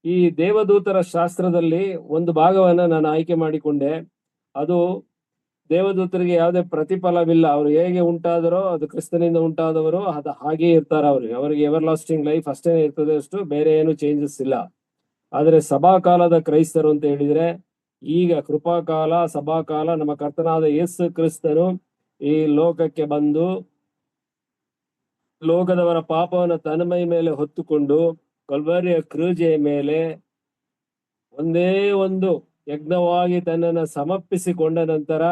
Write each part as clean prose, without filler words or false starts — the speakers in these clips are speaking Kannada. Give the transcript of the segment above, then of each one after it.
ಈ ದೇವದೂತರ ಶಾಸ್ತ್ರದಲ್ಲಿ ಒಂದು ಭಾಗವನ್ನ ನಾನು ಆಯ್ಕೆ ಮಾಡಿಕೊಂಡೆ. ಅದು ದೇವದೂತರಿಗೆ ಯಾವುದೇ ಪ್ರತಿಫಲವಿಲ್ಲ. ಅವರು ಹೇಗೆ ಉಂಟಾದರೋ, ಅದು ಕ್ರಿಸ್ತನಿಂದ ಉಂಟಾದವರು ಅದು ಹಾಗೆ ಇರ್ತಾರೆ. ಅವರಿಗೆ ಎವರ್ ಲಾಸ್ಟಿಂಗ್ ಲೈಫ್ ಅಷ್ಟೇ ಇರ್ತದೆ, ಅಷ್ಟು ಬೇರೆ ಏನು ಚೇಂಜಸ್ ಇಲ್ಲ. ಆದ್ರೆ ಸಭಾಕಾಲದ ಕ್ರೈಸ್ತರು ಅಂತ ಹೇಳಿದ್ರೆ, ಈಗ ಕೃಪಾಕಾಲ, ಸಭಾಕಾಲ, ನಮ್ಮ ಕರ್ತನಾದ ಯೇಸು ಕ್ರಿಸ್ತನು ಈ ಲೋಕಕ್ಕೆ ಬಂದು ಲೋಕದವರ ಪಾಪವನ್ನು ತನ್ನ ಮೈ ಮೇಲೆ ಹೊತ್ತುಕೊಂಡು ಕಲ್ವರಿಯ ಕ್ರೂಜೆಯ ಮೇಲೆ ಒಂದೇ ಒಂದು ಯಜ್ಞವಾಗಿ ತನ್ನನ್ನು ಸಮರ್ಪಿಸಿಕೊಂಡ ನಂತರ,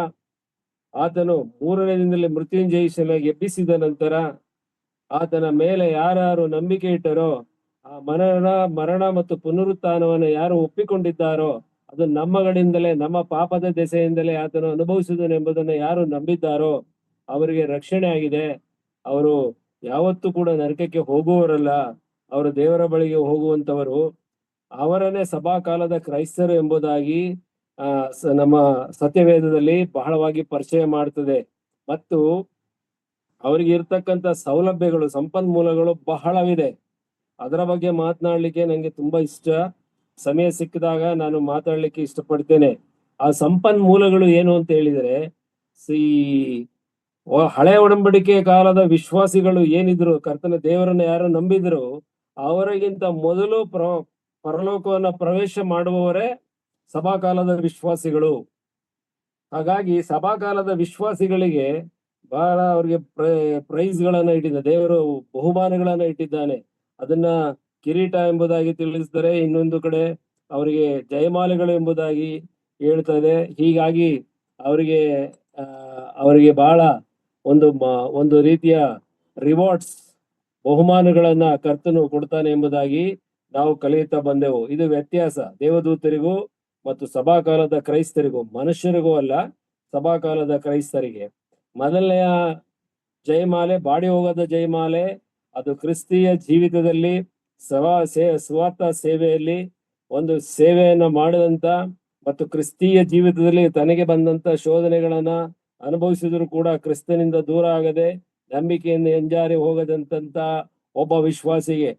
ಆತನು ಮೂರನೇ ದಿನದಲ್ಲಿ ಮೃತ್ಯುಂಜಯಿಸಲಾಗಿ ಎಬ್ಬಿಸಿದ ನಂತರ, ಆತನ ಮೇಲೆ ಯಾರು ನಂಬಿಕೆ ಇಟ್ಟರೋ, ಆ ಮರಣ ಮತ್ತು ಪುನರುತ್ಥಾನವನ್ನು ಯಾರು ಒಪ್ಪಿಕೊಂಡಿದ್ದಾರೋ, ಅದು ನಮ್ಮಗಳಿಂದಲೇ, ನಮ್ಮ ಪಾಪದ ದೆಸೆಯಿಂದಲೇ ಆತನು ಅನುಭವಿಸಿದನು ಎಂಬುದನ್ನು ಯಾರು ನಂಬಿದ್ದಾರೋ ಅವರಿಗೆ ರಕ್ಷಣೆ ಆಗಿದೆ. ಅವರು ಯಾವತ್ತೂ ಕೂಡ ನರಕಕ್ಕೆ ಹೋಗುವವರಲ್ಲ, ಅವರು ದೇವರ ಬಳಿಗೆ ಹೋಗುವಂತವರು. ಅವರನ್ನೇ ಸಭಾಕಾಲದ ಕ್ರೈಸ್ತರು ಎಂಬುದಾಗಿ ನಮ್ಮ ಸತ್ಯವೇದದಲ್ಲಿ ಬಹಳವಾಗಿ ಪರಿಚಯ ಮಾಡ್ತದೆ. ಮತ್ತು ಅವರಿಗೆ ಇರ್ತಕ್ಕಂಥ ಸೌಲಭ್ಯಗಳು, ಸಂಪನ್ಮೂಲಗಳು ಬಹಳವಿದೆ. ಅದರ ಬಗ್ಗೆ ಮಾತನಾಡ್ಲಿಕ್ಕೆ ನಂಗೆ ತುಂಬಾ ಇಷ್ಟ. ಸಮಯ ಸಿಕ್ಕಿದಾಗ ನಾನು ಮಾತಾಡ್ಲಿಕ್ಕೆ ಇಷ್ಟಪಡ್ತೇನೆ. ಆ ಸಂಪನ್ಮೂಲಗಳು ಏನು ಅಂತ ಹೇಳಿದರೆ, ಹಳೆ ಒಡಂಬಡಿಕೆ ಕಾಲದ ವಿಶ್ವಾಸಿಗಳು ಏನಿದ್ರು, ಕರ್ತನ ದೇವರನ್ನ ಯಾರು ನಂಬಿದ್ರು, ಅವರಿಗಿಂತ ಮೊದಲು ಪರಲೋಕವನ್ನ ಪ್ರವೇಶ ಮಾಡುವವರೇ ಸಭಾಕಾಲದ ವಿಶ್ವಾಸಿಗಳು. ಹಾಗಾಗಿ ಸಭಾಕಾಲದ ವಿಶ್ವಾಸಿಗಳಿಗೆ ಬಹಳ ಅವ್ರಿಗೆ ಪ್ರೈಸ್ ಗಳನ್ನ ಇಟ್ಟಿದ್ದಾನೆ ದೇವರು, ಬಹುಮಾನಗಳನ್ನ ಇಟ್ಟಿದ್ದಾನೆ. ಅದನ್ನ ಕಿರೀಟ ಎಂಬುದಾಗಿ ತಿಳಿಸ್ತಾರೆ, ಇನ್ನೊಂದು ಕಡೆ ಅವರಿಗೆ ಜಯಮಾಲೆಗಳು ಎಂಬುದಾಗಿ ಹೇಳ್ತದೆ. ಹೀಗಾಗಿ ಅವರಿಗೆ ಬಹಳ ಒಂದು ರೀತಿಯ ರಿವಾರ್ಡ್ಸ್, ಬಹುಮಾನಗಳನ್ನ ಕರ್ತನು ಕೊಡ್ತಾನೆ ಎಂಬುದಾಗಿ ನಾವು ಕಲಿಯುತ್ತಾ ಬಂದೆವು. ಇದು ವ್ಯತ್ಯಾಸ ದೇವದೂತರಿಗೂ ಮತ್ತು ಸಭಾಕಾಲದ ಕ್ರೈಸ್ತರಿಗೂ, ಮನುಷ್ಯರಿಗೂ ಅಲ್ಲ, ಸಭಾಕಾಲದ ಕ್ರೈಸ್ತರಿಗೆ. ಮೊದಲನೆಯ ಜಯಮಾಲೆ, ಬಾಡಿ ಹೋಗದ ಜಯಮಾಲೆ, ಅದು ಕ್ರಿಸ್ತೀಯ ಜೀವಿತದಲ್ಲಿ ಸ್ವಾರ್ಥ ಸೇವೆಯಲ್ಲಿ ಒಂದು ಸೇವೆಯನ್ನ ಮಾಡಿದಂತ ಮತ್ತು ಕ್ರಿಸ್ತೀಯ ಜೀವಿತದಲ್ಲಿ ತನಗೆ ಬಂದಂತ ಶೋಧನೆಗಳನ್ನ ಅನುಭವಿಸಿದ್ರು ಕೂಡ ಕ್ರಿಸ್ತನಿಂದ ದೂರ ಆಗದೆ ನಂಬಿಕೆಯಿಂದ ಎಂಜಾರಿ ಹೋಗದಂತ ಒಬ್ಬ ವಿಶ್ವಾಸಿಗೆ,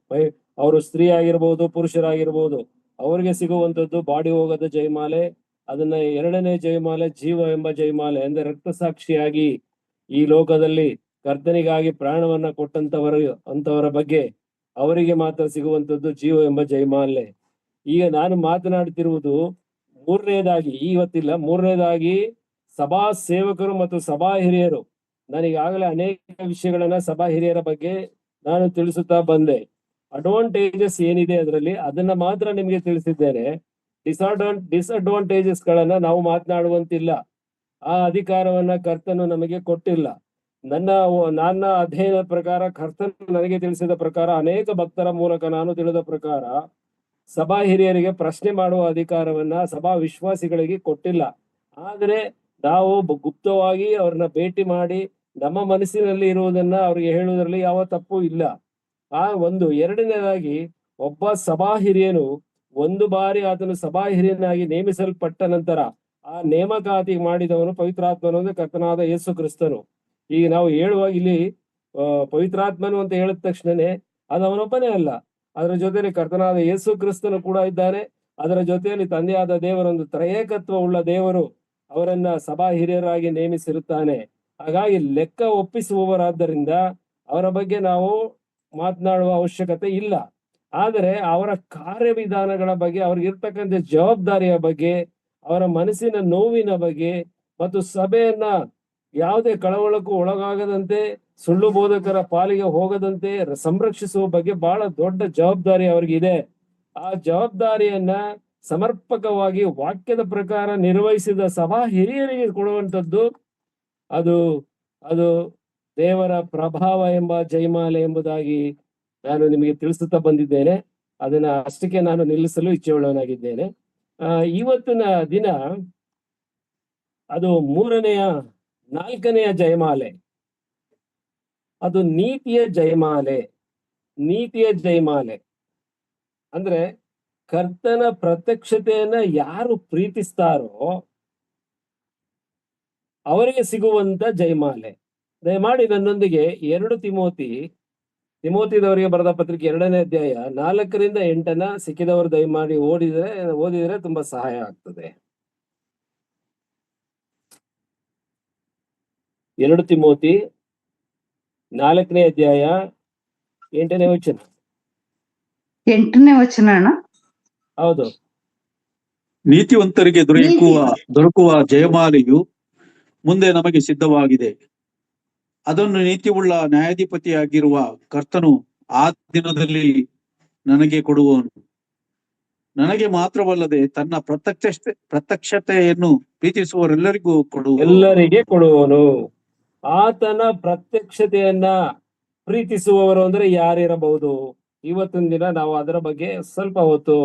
ಅವರು ಸ್ತ್ರೀ ಆಗಿರ್ಬೋದು, ಪುರುಷರಾಗಿರ್ಬೋದು, ಅವರಿಗೆ ಸಿಗುವಂತದ್ದು ಬಾಡಿ ಹೋಗದ ಜಯಮಾಲೆ. ಅದನ್ನ ಎರಡನೇ ಜಯಮಾಲೆ, ಜೀವ ಎಂಬ ಜಯಮಾಲೆ, ಅಂದ್ರೆ ರಕ್ತ ಸಾಕ್ಷಿಯಾಗಿ ಈ ಲೋಕದಲ್ಲಿ ಕರ್ತನಿಗಾಗಿ ಪ್ರಾಣವನ್ನ ಅಂತವರ ಬಗ್ಗೆ ಅವರಿಗೆ ಮಾತ್ರ ಸಿಗುವಂತದ್ದು ಜೀವ ಎಂಬ ಜಯಮಾಲೆ. ಈಗ ನಾನು ಮಾತನಾಡ್ತಿರುವುದು ಮೂರನೇದಾಗಿ ಸಭಾ ಸೇವಕರು ಮತ್ತು ಸಭಾ ಹಿರಿಯರು. ನನಗಾಗಲೇ ಅನೇಕ ವಿಷಯಗಳನ್ನ ಸಭಾ ಹಿರಿಯರ ಬಗ್ಗೆ ನಾನು ತಿಳಿಸುತ್ತಾ ಬಂದೆ. ಅಡ್ವಾಂಟೇಜಸ್ ಏನಿದೆ ಅದರಲ್ಲಿ, ಅದನ್ನ ಮಾತ್ರ ನಿಮಗೆ ತಿಳಿಸಿದ್ದೇನೆ. ಡಿಸ್ಅಡ್ವಾಂಟೇಜಸ್ ಗಳನ್ನ ನಾವು ಮಾತನಾಡುವಂತಿಲ್ಲ. ಆ ಅಧಿಕಾರವನ್ನ ಕರ್ತನು ನಮಗೆ ಕೊಟ್ಟಿಲ್ಲ. ನನ್ನ ಅಧ್ಯಯನದ ಪ್ರಕಾರ, ಕರ್ತನು ನನಗೆ ತಿಳಿಸಿದ ಪ್ರಕಾರ, ಅನೇಕ ಭಕ್ತರ ಮೂಲಕ ನಾನು ತಿಳಿದ ಪ್ರಕಾರ, ಸಭಾ ಹಿರಿಯರಿಗೆ ಪ್ರಶ್ನೆ ಮಾಡುವ ಅಧಿಕಾರವನ್ನ ಸಭಾ ವಿಶ್ವಾಸಿಗಳಿಗೆ ಕೊಟ್ಟಿಲ್ಲ. ಆದ್ರೆ ನಾವು ಗುಪ್ತವಾಗಿ ಅವ್ರನ್ನ ಭೇಟಿ ಮಾಡಿ ನಮ್ಮ ಮನಸ್ಸಿನಲ್ಲಿ ಇರುವುದನ್ನ ಅವ್ರಿಗೆ ಹೇಳುವುದರಲ್ಲಿ ಯಾವ ತಪ್ಪು ಇಲ್ಲ. ಎರಡನೇದಾಗಿ, ಒಬ್ಬ ಸಭಾ ಹಿರಿಯನು ಒಂದು ಬಾರಿ ಆತನು ಸಭಾ ಹಿರಿಯನಾಗಿ ನೇಮಿಸಲ್ಪಟ್ಟ ನಂತರ ಆ ನೇಮಕಾತಿ ಮಾಡಿದವನು ಪವಿತ್ರಾತ್ಮನು, ಕರ್ತನಾದ ಯೇಸು ಕ್ರಿಸ್ತನು. ಈಗ ನಾವು ಹೇಳುವಾಗ ಇಲ್ಲಿ ಪವಿತ್ರಾತ್ಮನು ಅಂತ ಹೇಳಿದ ತಕ್ಷಣನೇ ಅದು ಅವನೊಬ್ಬನೇ ಅಲ್ಲ, ಅದರ ಜೊತೆಯಲ್ಲಿ ಕರ್ತನಾದ ಯೇಸು ಕ್ರಿಸ್ತನು ಕೂಡ ಇದ್ದಾನೆ. ಅದರ ಜೊತೆಯಲ್ಲಿ ತಂದೆಯಾದ ದೇವರೊಂದು ತ್ರಯೇಕತ್ವ ಉಳ್ಳ ದೇವರು ಅವರನ್ನ ಸಭಾ ಹಿರಿಯರಾಗಿ ನೇಮಿಸಿರುತ್ತಾನೆ. ಹಾಗಾಗಿ ಲೆಕ್ಕ ಒಪ್ಪಿಸುವವರಾದ್ದರಿಂದ ಅವರ ಬಗ್ಗೆ ನಾವು ಮಾತನಾಡುವ ಅವಶ್ಯಕತೆ ಇಲ್ಲ. ಆದರೆ ಅವರ ಕಾರ್ಯವಿಧಾನಗಳ ಬಗ್ಗೆ, ಅವ್ರಿಗಿರ್ತಕ್ಕಂಥ ಜವಾಬ್ದಾರಿಯ ಬಗ್ಗೆ, ಅವರ ಮನಸ್ಸಿನ ನೋವಿನ ಬಗ್ಗೆ ಮತ್ತು ಸಭೆಯನ್ನ ಯಾವುದೇ ಕಳವಳಕ್ಕೂ ಒಳಗಾಗದಂತೆ, ಸುಳ್ಳು ಬೋಧಕರ ಪಾಲಿಗೆ ಹೋಗದಂತೆ ಸಂರಕ್ಷಿಸುವ ಬಗ್ಗೆ ಬಹಳ ದೊಡ್ಡ ಜವಾಬ್ದಾರಿ ಅವ್ರಿಗಿದೆ. ಆ ಜವಾಬ್ದಾರಿಯನ್ನ ಸಮರ್ಪಕವಾಗಿ ವಾಕ್ಯದ ಪ್ರಕಾರ ನಿರ್ವಹಿಸಿದ ಸಭಾ ಹಿರಿಯರಿಗೆ ಕೊಡುವಂಥದ್ದು ಅದು ದೇವರ ಪ್ರಭಾವ ಎಂಬ ಜಯಮಾಲೆ ಎಂಬುದಾಗಿ ನಾನು ನಿಮಗೆ ತಿಳಿಸುತ್ತಾ ಬಂದಿದ್ದೇನೆ. ಅದನ್ನ ಅಷ್ಟಕ್ಕೆ ನಾನು ನಿಲ್ಲಿಸಲು ಇಚ್ಛೆಯುಳ್ಳವನಾಗಿದ್ದೇನೆ. ಇವತ್ತಿನ ದಿನ ಅದು ನಾಲ್ಕನೆಯ ಜಯಮಾಲೆ, ಅದು ನೀತಿಯ ಜಯಮಾಲೆ. ಅಂದ್ರೆ ಕರ್ತನ ಪ್ರತ್ಯಕ್ಷತೆಯನ್ನ ಯಾರು ಪ್ರೀತಿಸ್ತಾರೋ ಅವರಿಗೆ ಸಿಗುವಂತ ಜಯಮಾಲೆ. ದಯಮಾಡಿ ನನ್ನೊಂದಿಗೆ 2 ತಿಮೋತಿ ತಿಮೋತಿದವರಿಗೆ ಬರೆದ ಪತ್ರಿಕೆ 2ನೇ ಅಧ್ಯಾಯ 4ರಿಂದ 8 ಸಿಕ್ಕಿದವರು ದಯಮಾಡಿ ಓದಿದ್ರೆ ತುಂಬಾ ಸಹಾಯ ಆಗ್ತದೆ. 2 ತಿಮೋತಿ 4ನೇ ಅಧ್ಯಾಯ 8ನೇ ವಚನ. 8ನೇ ವಚನ ಅಣ್ಣ. ಹೌದು. ನೀತಿವಂತರಿಗೆ ದೊರಕುವ ಜಯಮಾಲೆಯು ಮುಂದೆ ನಮಗೆ ಸಿದ್ಧವಾಗಿದೆ. ಅದನ್ನು ನೀತಿಯುಳ್ಳ ನ್ಯಾಯಾಧಿಪತಿಯಾಗಿರುವ ಕರ್ತನು ಆ ದಿನದಲ್ಲಿ ನನಗೆ ಕೊಡುವನು. ನನಗೆ ಮಾತ್ರವಲ್ಲದೆ ತನ್ನ ಪ್ರತ್ಯಕ್ಷತೆಯನ್ನು ಪ್ರೀತಿಸುವವರೆಲ್ಲರಿಗೂ ಎಲ್ಲರಿಗೆ ಕೊಡುವನು. ಆತನ ಪ್ರತ್ಯಕ್ಷತೆಯನ್ನ ಪ್ರೀತಿಸುವವರು ಅಂದ್ರೆ ಯಾರಿರಬಹುದು? ಇವತ್ತಿನ ದಿನ ನಾವು ಅದರ ಬಗ್ಗೆ ಸ್ವಲ್ಪ ಹೊತ್ತು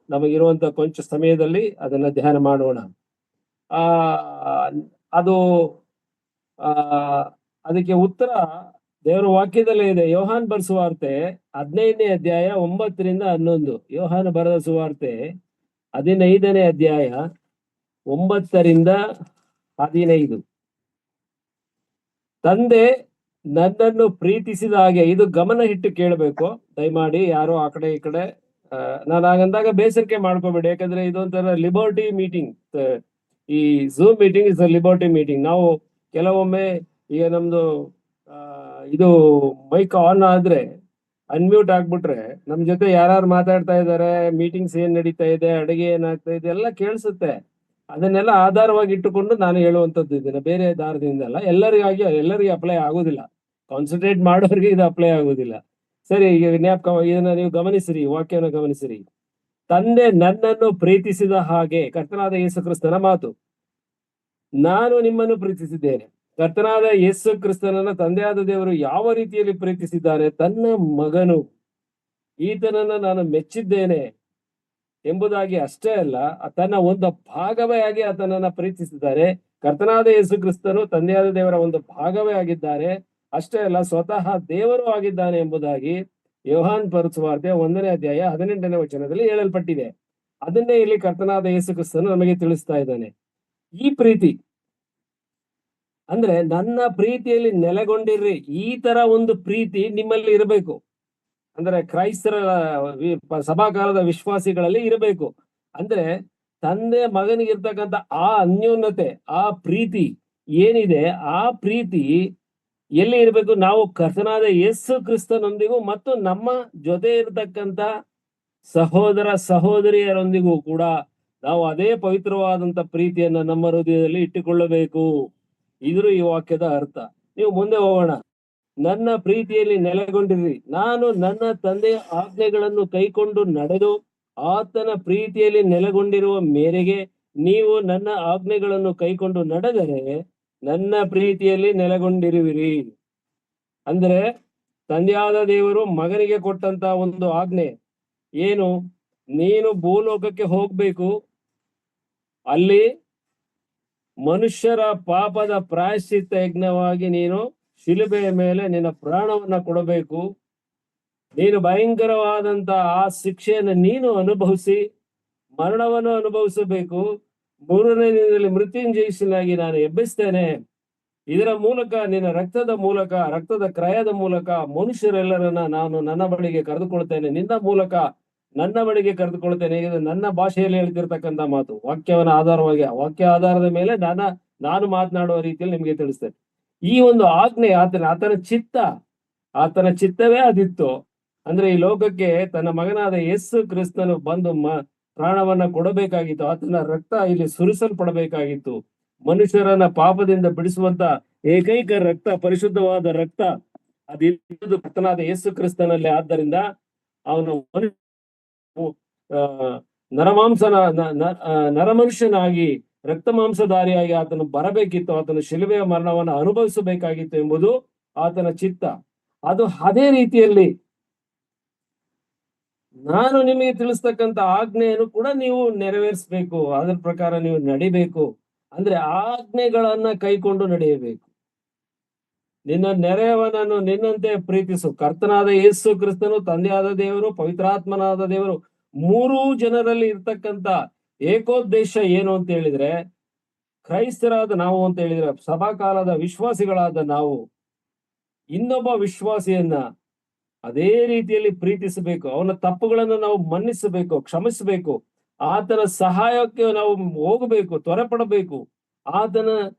ನಮಗಿರುವಂತ ಕೊಂಚ ಸಮಯದಲ್ಲಿ ಅದನ್ನ ಧ್ಯಾನ ಮಾಡೋಣ. ಅದಕ್ಕೆ ಉತ್ತರ ದೇವರ ವಾಕ್ಯದಲ್ಲೇ ಇದೆ. ಯೋಹಾನ್ ಬರೆದ ಸುವಾರ್ತೆ 15ನೇ ಅಧ್ಯಾಯ 9ರಿಂದ 11. ಯೋಹಾನ ಬರೆದ ಸುವಾರ್ತೆ 15ನೇ ಅಧ್ಯಾಯ 9ರಿಂದ 15. ತಂದೆ ನನ್ನನ್ನು ಪ್ರೀತಿಸಿದ ಹಾಗೆ, ಇದು ಗಮನ ಇಟ್ಟು ಕೇಳಬೇಕು ದಯಮಾಡಿ. ಯಾರು ಆ ಕಡೆ ಈ ಕಡೆ ನಾನು ಹಾಗಂದಾಗ ಬೇಸರಿಕೆ ಮಾಡ್ಕೋಬೇಡಿ, ಯಾಕಂದ್ರೆ ಇದೊಂಥರ ಲಿಬರ್ಟಿ ಮೀಟಿಂಗ್. ಈ zoom meeting is a liberty meeting. ನಾವು ಕೆಲವೊಮ್ಮೆ ಈಗ ನಮ್ದು ಇದು ಮೈಕ್ ಆನ್ ಆದ್ರೆ ಅನ್ಮ್ಯೂಟ್ ಆಗ್ಬಿಟ್ರೆ ನಮ್ ಜೊತೆ ಯಾರು ಮಾತಾಡ್ತಾ ಇದ್ದಾರೆ, ಮೀಟಿಂಗ್ಸ್ ಏನ್ ನಡೀತಾ ಇದೆ, ಅಡುಗೆ ಏನಾಗ್ತಾ ಇದೆ ಎಲ್ಲ ಕೇಳಿಸುತ್ತೆ. ಅದನ್ನೆಲ್ಲ ಆಧಾರವಾಗಿ ಇಟ್ಟುಕೊಂಡು ನಾನು ಹೇಳುವಂತದ್ದು ಇದನ್ನ, ಬೇರೆ ದಾರದಿಂದ ಅಲ್ಲ. ಎಲ್ಲರಿಗೆ ಅಪ್ಲೈ ಆಗುದಿಲ್ಲ. ಕಾನ್ಸಂಟ್ರೇಟ್ ಮಾಡೋರಿಗೆ ಇದು ಅಪ್ಲೈ ಆಗುದಿಲ್ಲ. ಸರಿ, ಈಗ ಇದನ್ನ ನೀವು ಗಮನಿಸಿರಿ, ವಾಕ್ಯವನ್ನು ಗಮನಿಸಿರಿ. ತಂದೆ ನನ್ನನ್ನು ಪ್ರೀತಿಸಿದ ಹಾಗೆ, ಕರ್ತನಾದ ಯೇಸು ಕ್ರಿಸ್ತನ ಮಾತು, ನಾನು ನಿಮ್ಮನ್ನು ಪ್ರೀತಿಸಿದ್ದೇನೆ. ಕರ್ತನಾದ ಯೇಸು ಕ್ರಿಸ್ತನನ್ನ ತಂದೆಯಾದ ದೇವರು ಯಾವ ರೀತಿಯಲ್ಲಿ ಪ್ರೀತಿಸಿದ್ದಾರೆ? ತನ್ನ ಮಗನು ಈತನನ್ನ ನಾನು ಮೆಚ್ಚಿದ್ದೇನೆ ಎಂಬುದಾಗಿ ಅಷ್ಟೇ ಅಲ್ಲ, ತನ್ನ ಒಂದು ಭಾಗವೇ ಆಗಿ ಆತನನ್ನ ಪ್ರೀತಿಸಿದ್ದಾರೆ. ಕರ್ತನಾದ ಯೇಸು ಕ್ರಿಸ್ತನು ತಂದೆಯಾದ ದೇವರ ಒಂದು ಭಾಗವೇ ಆಗಿದ್ದಾರೆ. ಅಷ್ಟೇ ಅಲ್ಲ, ಸ್ವತಃ ದೇವರು ಆಗಿದ್ದಾನೆ ಎಂಬುದಾಗಿ ಯೋಹಾನ್ ಬರೆದ ಸುವಾರ್ತೆ 1ನೇ ಅಧ್ಯಾಯ 18ನೇ ವಚನದಲ್ಲಿ ಹೇಳಲ್ಪಟ್ಟಿದೆ. ಅದನ್ನೇ ಇಲ್ಲಿ ಕರ್ತನಾದ ಯೇಸು ಕ್ರಿಸ್ತನು ನಮಗೆ ತಿಳಿಸ್ತಾ ಇದ್ದಾನೆ. ಈ ಪ್ರೀತಿ ಅಂದ್ರೆ ನನ್ನ ಪ್ರೀತಿಯಲ್ಲಿ ನೆಲೆಗೊಂಡಿರ್ರಿ. ಈ ತರ ಒಂದು ಪ್ರೀತಿ ನಿಮ್ಮಲ್ಲಿ ಇರಬೇಕು. ಅಂದ್ರೆ ಕ್ರೈಸ್ತರ ಸಭಾಕಾಲದ ವಿಶ್ವಾಸಿಗಳಲ್ಲಿ ಇರಬೇಕು. ಅಂದ್ರೆ ತಂದೆ ಮಗನಿಗಿರ್ತಕ್ಕಂಥ ಆ ಅನ್ಯೋನ್ಯತೆ, ಆ ಪ್ರೀತಿ ಏನಿದೆ, ಆ ಪ್ರೀತಿ ಎಲ್ಲಿ ಇರಬೇಕು? ನಾವು ಕರ್ತನಾದ ಯೇಸು ಕ್ರಿಸ್ತನೊಂದಿಗೂ ಮತ್ತು ನಮ್ಮ ಜೊತೆ ಇರತಕ್ಕಂತ ಸಹೋದರ ಸಹೋದರಿಯರೊಂದಿಗೂ ಕೂಡ ನಾವು ಅದೇ ಪವಿತ್ರವಾದಂತ ಪ್ರೀತಿಯನ್ನ ನಮ್ಮ ಹೃದಯದಲ್ಲಿ ಇಟ್ಟುಕೊಳ್ಳಬೇಕು. ಇದ್ರು ಈ ವಾಕ್ಯದ ಅರ್ಥ. ನೀವು ಮುಂದೆ ಹೋಗೋಣ. ನನ್ನ ಪ್ರೀತಿಯಲ್ಲಿ ನೆಲೆಗೊಂಡಿರ್ರಿ. ನಾನು ನನ್ನ ತಂದೆಯ ಆಜ್ಞೆಗಳನ್ನು ಕೈಕೊಂಡು ನಡೆದು ಆತನ ಪ್ರೀತಿಯಲ್ಲಿ ನೆಲೆಗೊಂಡಿರುವ ಮೇರೆಗೆ ನೀವು ನನ್ನ ಆಜ್ಞೆಗಳನ್ನು ಕೈಕೊಂಡು ನಡೆದರೆ ನನ್ನ ಪ್ರೀತಿಯಲ್ಲಿ ನೆಲೆಗೊಂಡಿರುವಿರಿ. ಅಂದ್ರೆ ತಂದೆಯಾದ ದೇವರು ಮಗನಿಗೆ ಕೊಟ್ಟಂತ ಒಂದು ಆಜ್ಞೆ ಏನು? ನೀನು ಭೂಲೋಕಕ್ಕೆ ಹೋಗ್ಬೇಕು, ಅಲ್ಲಿ ಮನುಷ್ಯರ ಪಾಪದ ಪ್ರಾಯಶ್ಚಿತ್ತ ಯಜ್ಞವಾಗಿ ನೀನು ಶಿಲುಬೆಯ ಮೇಲೆ ನಿನ್ನ ಪ್ರಾಣವನ್ನ ಕೊಡಬೇಕು. ನೀನು ಭಯಂಕರವಾದಂತ ಆ ಶಿಕ್ಷೆಯನ್ನು ನೀನು ಅನುಭವಿಸಿ ಮರಣವನ್ನು ಅನುಭವಿಸಬೇಕು. 3ನೇ ದಿನದಲ್ಲಿ ಮೃತ್ಯುಂಜಯಿಸಲಾಗಿ ನಾನು ಎಬ್ಬಿಸ್ತೇನೆ. ಇದರ ಮೂಲಕ ನಿನ್ನ ರಕ್ತದ ಕ್ರಯದ ಮೂಲಕ ಮನುಷ್ಯರೆಲ್ಲರನ್ನ ನಾನು ನನ್ನ ಬಳಿಗೆ ಕರೆದುಕೊಳ್ತೇನೆ. ನಿನ್ನ ಮೂಲಕ ನನ್ನ ಬಳಿಗೆ ಕರೆದುಕೊಳ್ತೇನೆ. ಇದು ನನ್ನ ಭಾಷೆಯಲ್ಲಿ ಹೇಳ್ತಿರ್ತಕ್ಕಂಥ ಮಾತು. ವಾಕ್ಯವನ್ನ ಆಧಾರವಾಗಿ, ವಾಕ್ಯ ಆಧಾರದ ಮೇಲೆ ನಾನು ಮಾತನಾಡುವ ರೀತಿಯಲ್ಲಿ ನಿಮ್ಗೆ ತಿಳಿಸ್ತೇನೆ. ಈ ಒಂದು ಆಜ್ಞೆ ಆತನ ಚಿತ್ತವೇ ಅದಿತ್ತು. ಅಂದ್ರೆ ಈ ಲೋಕಕ್ಕೆ ತನ್ನ ಮಗನಾದ ಯೇಸು ಕ್ರಿಸ್ತನು ಬಂದು ಪ್ರಾಣವನ್ನ ಕೊಡಬೇಕಾಗಿತ್ತು. ಆತನ ರಕ್ತ ಇಲ್ಲಿ ಸುರಿಸಲ್ಪಡಬೇಕಾಗಿತ್ತು. ಮನುಷ್ಯರನ್ನ ಪಾಪದಿಂದ ಬಿಡಿಸುವಂತ ಏಕೈಕ ರಕ್ತ, ಪರಿಶುದ್ಧವಾದ ರಕ್ತ ಅದಿರುವುದು ಕರ್ತನಾದ ಯೇಸು ಕ್ರಿಸ್ತನಲ್ಲಿ. ಆದ್ದರಿಂದ ಅವನು ನರಮನುಷ್ಯನಾಗಿ ರಕ್ತ ಮಾಂಸಧಾರಿಯಾಗಿ ಆತನು ಬರಬೇಕಿತ್ತು. ಆತನು ಶಿಲುಬೆಯ ಮರಣವನ್ನು ಅನುಭವಿಸಬೇಕಾಗಿತ್ತು ಎಂಬುದು ಆತನ ಚಿತ್ತ. ಅದು ಅದೇ ರೀತಿಯಲ್ಲಿ ನಾನು ನಿಮಗೆ ತಿಳಿಸ್ತಕ್ಕಂಥ ಆಜ್ಞೆಯನ್ನು ಕೂಡ ನೀವು ನೆರವೇರಿಸಬೇಕು. ಅದರ ಪ್ರಕಾರ ನೀವು ನಡಿಬೇಕು. ಅಂದ್ರೆ ಆಜ್ಞೆಗಳನ್ನ ಕೈಕೊಂಡು ನಡೆಯಬೇಕು. ನಿನ್ನ ನೆರೆಯವನನ್ನು ನಿನ್ನಂತೆ ಪ್ರೀತಿಸು. ಕರ್ತನಾದ ಯೇಸು ಕ್ರಿಸ್ತನು, ತಂದೆಯಾದ ದೇವರು, ಪವಿತ್ರಾತ್ಮನಾದ ದೇವರು, 3 ಜನರಲ್ಲಿ ಇರ್ತಕ್ಕಂಥ ಏಕೋದ್ದೇಶ ಏನು ಅಂತ ಹೇಳಿದ್ರೆ, ಕ್ರೈಸ್ತರಾದ ನಾವು ಅಂತ ಹೇಳಿದ್ರೆ, ಸಭಾಕಾಲದ ವಿಶ್ವಾಸಿಗಳಾದ ನಾವು ಇನ್ನೊಬ್ಬ ವಿಶ್ವಾಸಿಯನ್ನ ಅದೇ ರೀತಿಯಲ್ಲಿ ಪ್ರೀತಿಸಬೇಕು. ಅವನ ತಪ್ಪುಗಳನ್ನು ನಾವು ಮನ್ನಿಸಬೇಕು, ಕ್ಷಮಿಸಬೇಕು. ಆತನ ಸಹಾಯಕ್ಕೆ ನಾವು ಹೋಗಬೇಕು, ತ್ವರೆಪಡಬೇಕು. ಆತನ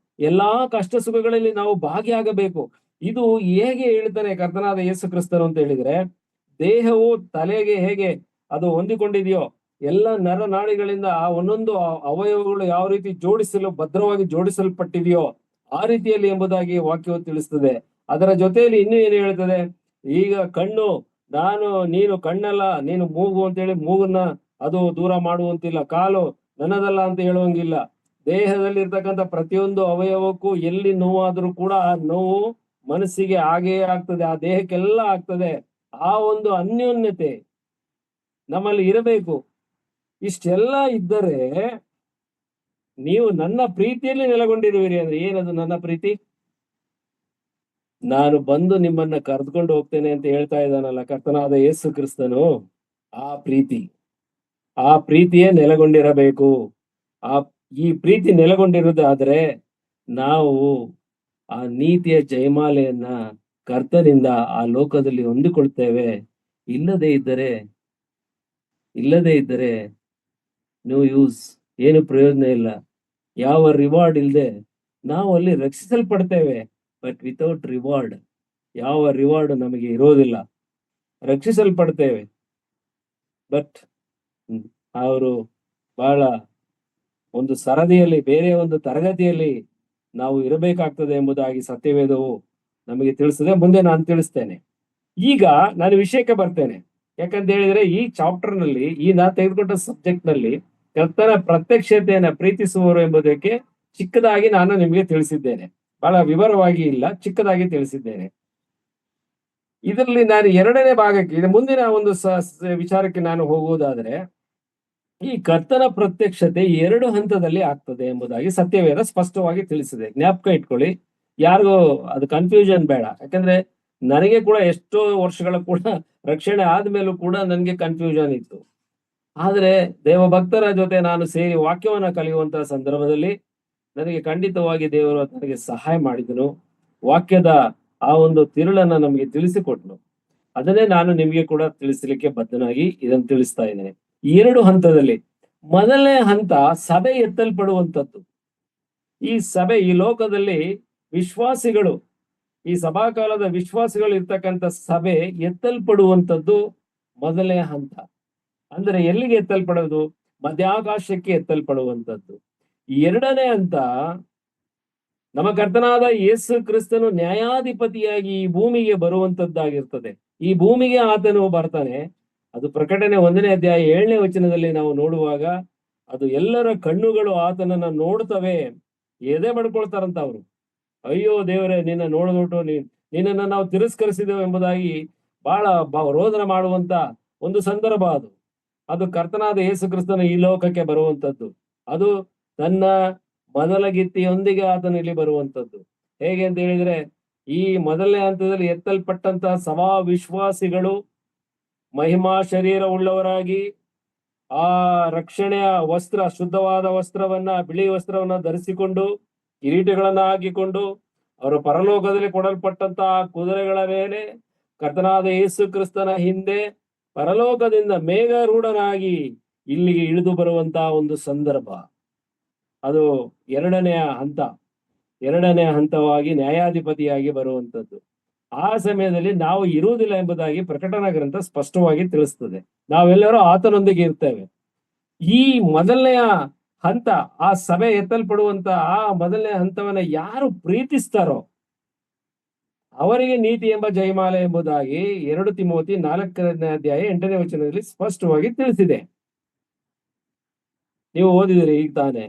ಎಲ್ಲಾ ಕಷ್ಟ ಸುಖಗಳಲ್ಲಿ ನಾವು ಭಾಗಿಯಾಗಬೇಕು. ಇದು ಹೇಗೆ ಹೇಳ್ತಾನೆ ಕರ್ತನಾದ ಯೇಸು ಕ್ರಿಸ್ತನು ಅಂತ ಹೇಳಿದ್ರೆ, ದೇಹವು ತಲೆಗೆ ಹೇಗೆ ಅದು ಹೊಂದಿಕೊಂಡಿದೆಯೋ, ಎಲ್ಲ ನರನಾಡಿಗಳಿಂದ ಆ ಒಂದೊಂದು ಅವಯವಗಳು ಯಾವ ರೀತಿ ಭದ್ರವಾಗಿ ಜೋಡಿಸಲ್ಪಟ್ಟಿದೆಯೋ ಆ ರೀತಿಯಲ್ಲಿ ಎಂಬುದಾಗಿ ವಾಕ್ಯವು ತಿಳಿಸ್ತದೆ. ಅದರ ಜೊತೆಯಲ್ಲಿ ಇನ್ನೂ ಏನು ಹೇಳ್ತದೆ, ಈಗ ಕಣ್ಣು ನೀನು ಕಣ್ಣಲ್ಲ, ನೀನು ಮೂಗು ಅಂತೇಳಿ ಮೂಗನ್ನ ಅದು ದೂರ ಮಾಡುವಂತಿಲ್ಲ, ಕಾಲು ನನ್ನದಲ್ಲ ಅಂತ ಹೇಳುವಂಗಿಲ್ಲ. ದೇಹದಲ್ಲಿ ಇರ್ತಕ್ಕಂಥ ಪ್ರತಿಯೊಂದು ಅವಯವಕ್ಕೂ ಎಲ್ಲಿ ನೋವಾದ್ರೂ ಕೂಡ ಆ ನೋವು ಮನಸ್ಸಿಗೆ ಹಾಗೇ ಆಗ್ತದೆ, ಆ ದೇಹಕ್ಕೆಲ್ಲ ಆಗ್ತದೆ. ಆ ಒಂದು ಅನ್ಯೋನ್ಯತೆ ನಮ್ಮಲ್ಲಿ ಇರಬೇಕು. ಇಷ್ಟೆಲ್ಲ ಇದ್ದರೆ ನೀವು ನನ್ನ ಪ್ರೀತಿಯಲ್ಲಿ ನೆಲೆಗೊಂಡಿರುವಿರಿ ಅಂದ್ರೆ ಏನದು ನನ್ನ ಪ್ರೀತಿ? ನಾನು ಬಂದು ನಿಮ್ಮನ್ನ ಕರೆದುಕೊಂಡು ಹೋಗ್ತೇನೆ ಅಂತ ಹೇಳ್ತಾ ಇದ್ದಾನಲ್ಲ ಕರ್ತನಾದ ಯೇಸು ಕ್ರಿಸ್ತನು, ಆ ಪ್ರೀತಿಯೇ ನೆಲೆಗೊಂಡಿರಬೇಕು. ಈ ಪ್ರೀತಿ ನೆಲೆಗೊಂಡಿರುವುದಾದ್ರೆ ನಾವು ಆ ನೀತಿಯ ಜಯಮಾಲೆಯನ್ನ ಕರ್ತನಿಂದ ಆ ಲೋಕದಲ್ಲಿ ಹೊಂದಿಕೊಳ್ತೇವೆ. ಇಲ್ಲದೆ ಇದ್ದರೆ ನೋ ಯೂಸ್, ಏನು ಪ್ರಯೋಜನ ಇಲ್ಲ. ಯಾವ ರಿವಾರ್ಡ್ ಇಲ್ಲದೆ ನಾವು ಅಲ್ಲಿ ರಕ್ಷಿಸಲ್ಪಡ್ತೇವೆ. ಬಟ್ ವಿತೌಟ್ ರಿವಾರ್ಡ್, ಯಾವ ರಿವಾರ್ಡ್ ನಮಗೆ ಇರೋದಿಲ್ಲ. ರಕ್ಷಿಸಲ್ಪಡ್ತೇವೆ, ಬಟ್ ಅವರು ಬಹಳ ಒಂದು ಸರದಿಯಲ್ಲಿ, ಬೇರೆ ಒಂದು ತರಗತಿಯಲ್ಲಿ ನಾವು ಇರಬೇಕಾಗ್ತದೆ ಎಂಬುದಾಗಿ ಸತ್ಯವೇದವು ನಮಗೆ ತಿಳಿಸ್ತದೆ. ಮುಂದೆ ನಾನು ತಿಳಿಸ್ತೇನೆ. ಈಗ ನಾನು ವಿಷಯಕ್ಕೆ ಬರ್ತೇನೆ. ಯಾಕಂತ ಹೇಳಿದ್ರೆ ಈ ಚಾಪ್ಟರ್ ನಲ್ಲಿ, ನಾನು ತೆಗೆದುಕೊಂಡ ಸಬ್ಜೆಕ್ಟ್ ನಲ್ಲಿ ಕರ್ತನ ಪ್ರತ್ಯಕ್ಷತೆಯನ್ನ ಪ್ರೀತಿಸುವವರು ಎಂಬುದಕ್ಕೆ ಚಿಕ್ಕದಾಗಿ ನಾನು ನಿಮಗೆ ತಿಳಿಸಿದ್ದೇನೆ. ಬಹಳ ವಿವರವಾಗಿ ಇಲ್ಲ, ಚಿಕ್ಕದಾಗಿ ತಿಳಿಸಿದ್ದೇನೆ. ಇದರಲ್ಲಿ ನಾನು ಎರಡನೇ ಭಾಗಕ್ಕೆ, ಮುಂದಿನ ಒಂದು ವಿಚಾರಕ್ಕೆ ನಾನು ಹೋಗುವುದಾದ್ರೆ, ಈ ಕರ್ತನ ಪ್ರತ್ಯಕ್ಷತೆ 2 ಹಂತದಲ್ಲಿ ಆಗ್ತದೆ ಎಂಬುದಾಗಿ ಸತ್ಯವೇದ ಸ್ಪಷ್ಟವಾಗಿ ತಿಳಿಸಿದೆ. ಜ್ಞಾಪಕ ಇಟ್ಕೊಳ್ಳಿ, ಯಾರಿಗೂ ಅದು ಕನ್ಫ್ಯೂಷನ್ ಬೇಡ. ಯಾಕಂದ್ರೆ ನನಗೆ ಕೂಡ ಎಷ್ಟೋ ವರ್ಷಗಳ ಕೂಡ ರಕ್ಷಣೆ ಆದ್ಮೇಲೂ ಕೂಡ ನನಗೆ ಕನ್ಫ್ಯೂಷನ್ ಇತ್ತು. ಆದ್ರೆ ದೇವಭಕ್ತರ ಜೊತೆ ನಾನು ಸೇರಿ ವಾಕ್ಯವನ್ನ ಕಲಿಯುವಂತಹ ಸಂದರ್ಭದಲ್ಲಿ ನನಗೆ ಖಂಡಿತವಾಗಿ ದೇವರು ನನಗೆ ಸಹಾಯ ಮಾಡಿದನು. ವಾಕ್ಯದ ಆ ಒಂದು ತಿರುಳನ್ನ ನಮಗೆ ತಿಳಿಸಿಕೊಟ್ನು. ಅದನ್ನೇ ನಾನು ನಿಮಗೆ ಕೂಡ ತಿಳಿಸಲಿಕ್ಕೆ ಬದ್ಧನಾಗಿ ಇದನ್ನು ತಿಳಿಸ್ತಾ ಇದ್ದೇನೆ. 2 ಹಂತದಲ್ಲಿ, ಮೊದಲನೇ ಹಂತ ಸಭೆ ಎತ್ತಲ್ಪಡುವಂಥದ್ದು. ಈ ಸಭೆ, ಈ ಲೋಕದಲ್ಲಿ ವಿಶ್ವಾಸಿಗಳು, ಈ ಸಭಾಕಾಲದ ವಿಶ್ವಾಸಿಗಳು ಇರ್ತಕ್ಕಂಥ ಸಭೆ ಎತ್ತಲ್ಪಡುವಂಥದ್ದು ಮೊದಲನೇ ಹಂತ. ಅಂದ್ರೆ ಎಲ್ಲಿಗೆ ಎತ್ತಲ್ಪಡೋದು? ಮಧ್ಯಾಕಾಶಕ್ಕೆ ಎತ್ತಲ್ಪಡುವಂಥದ್ದು. 2ನೇ ಹಂತ, ನಮ್ಮ ಕರ್ತನಾದ ಯೇಸು ಕ್ರಿಸ್ತನು ನ್ಯಾಯಾಧಿಪತಿಯಾಗಿ ಈ ಭೂಮಿಗೆ ಬರುವಂತದ್ದಾಗಿರ್ತದೆ. ಈ ಭೂಮಿಗೆ ಆತನು ಬರ್ತಾನೆ. ಅದು ಪ್ರಕಟಣೆ 1ನೇ ಅಧ್ಯಾಯ 7ನೇ ವಚನದಲ್ಲಿ ನಾವು ನೋಡುವಾಗ, ಅದು ಎಲ್ಲರ ಕಣ್ಣುಗಳು ಆತನನ್ನ ನೋಡ್ತವೆ, ಎದೆ ಬಡ್ಕೊಳ್ತಾರಂತ ಅವರು. ಅಯ್ಯೋ ದೇವರೇ, ನಿನ್ನ ನೋಡ್ಬಿಟ್ಟು ನಿನ್ನನ್ನು ನಾವು ತಿರಸ್ಕರಿಸಿದೆವು ಎಂಬುದಾಗಿ ಬಹಳ ರೋದನ ಮಾಡುವಂತ ಒಂದು ಸಂದರ್ಭ ಅದು ಕರ್ತನಾದ ಯೇಸು ಕ್ರಿಸ್ತನ ಈ ಲೋಕಕ್ಕೆ ಬರುವಂತದ್ದು. ಅದು ತನ್ನ ಮೊದಲ ಗಿತ್ತಿಯೊಂದಿಗೆ ಆತನು ಇಲ್ಲಿ ಬರುವಂತದ್ದು. ಹೇಗೆ ಅಂತ ಹೇಳಿದ್ರೆ, ಈ ಮೊದಲನೇ ಹಂತದಲ್ಲಿ ಎತ್ತಲ್ಪಟ್ಟಂತಹ ಸಭಾ ವಿಶ್ವಾಸಿಗಳು ಮಹಿಮಾ ಶರೀರ ಉಳ್ಳವರಾಗಿ ಆ ರಕ್ಷಣೆಯ ವಸ್ತ್ರ, ಶುದ್ಧವಾದ ವಸ್ತ್ರವನ್ನ, ಬಿಳಿ ವಸ್ತ್ರವನ್ನ ಧರಿಸಿಕೊಂಡು, ಕಿರೀಟಗಳನ್ನ ಹಾಕಿಕೊಂಡು, ಅವರು ಪರಲೋಕದಲ್ಲಿ ಕೊಡಲ್ಪಟ್ಟಂತಹ ಕುದುರೆಗಳ ಮೇಲೆ ಕರ್ತನಾದ ಯೇಸು ಕ್ರಿಸ್ತನ ಹಿಂದೆ ಪರಲೋಕದಿಂದ ಮೇಘರೂಢನಾಗಿ ಇಲ್ಲಿಗೆ ಇಳಿದು ಬರುವಂತಹ ಒಂದು ಸಂದರ್ಭ. ಅದು 2ನೇ ಹಂತ. 2ನೇ ಹಂತವಾಗಿ ನ್ಯಾಯಾಧಿಪತಿಯಾಗಿ ಬರುವಂತದ್ದು. ಆ ಸಮಯದಲ್ಲಿ ನಾವು ಇರುವುದಿಲ್ಲ ಎಂಬುದಾಗಿ ಪ್ರಕಟಣಾ ಗ್ರಂಥ ಸ್ಪಷ್ಟವಾಗಿ ತಿಳಿಸ್ತದೆ. ನಾವೆಲ್ಲರೂ ಆತನೊಂದಿಗೆ ಇರ್ತೇವೆ. ಈ ಮೊದಲನೆಯ ಹಂತ, ಆ ಸಭೆ ಎತ್ತಲ್ಪಡುವಂತ ಆ ಮೊದಲನೇ ಹಂತವನ್ನ ಯಾರು ಪ್ರೀತಿಸ್ತಾರೋ ಅವರಿಗೆ ನೀತಿ ಎಂಬ ಜಯಮಾಲೆ ಎಂಬುದಾಗಿ 2 ತಿಮೋತಿ 4ನೇ ಅಧ್ಯಾಯ 8ನೇ ವಚನದಲ್ಲಿ ಸ್ಪಷ್ಟವಾಗಿ ತಿಳಿಸಿದೆ. ನೀವು ಓದಿದಿರಿ ಈಗ ತಾನೆ.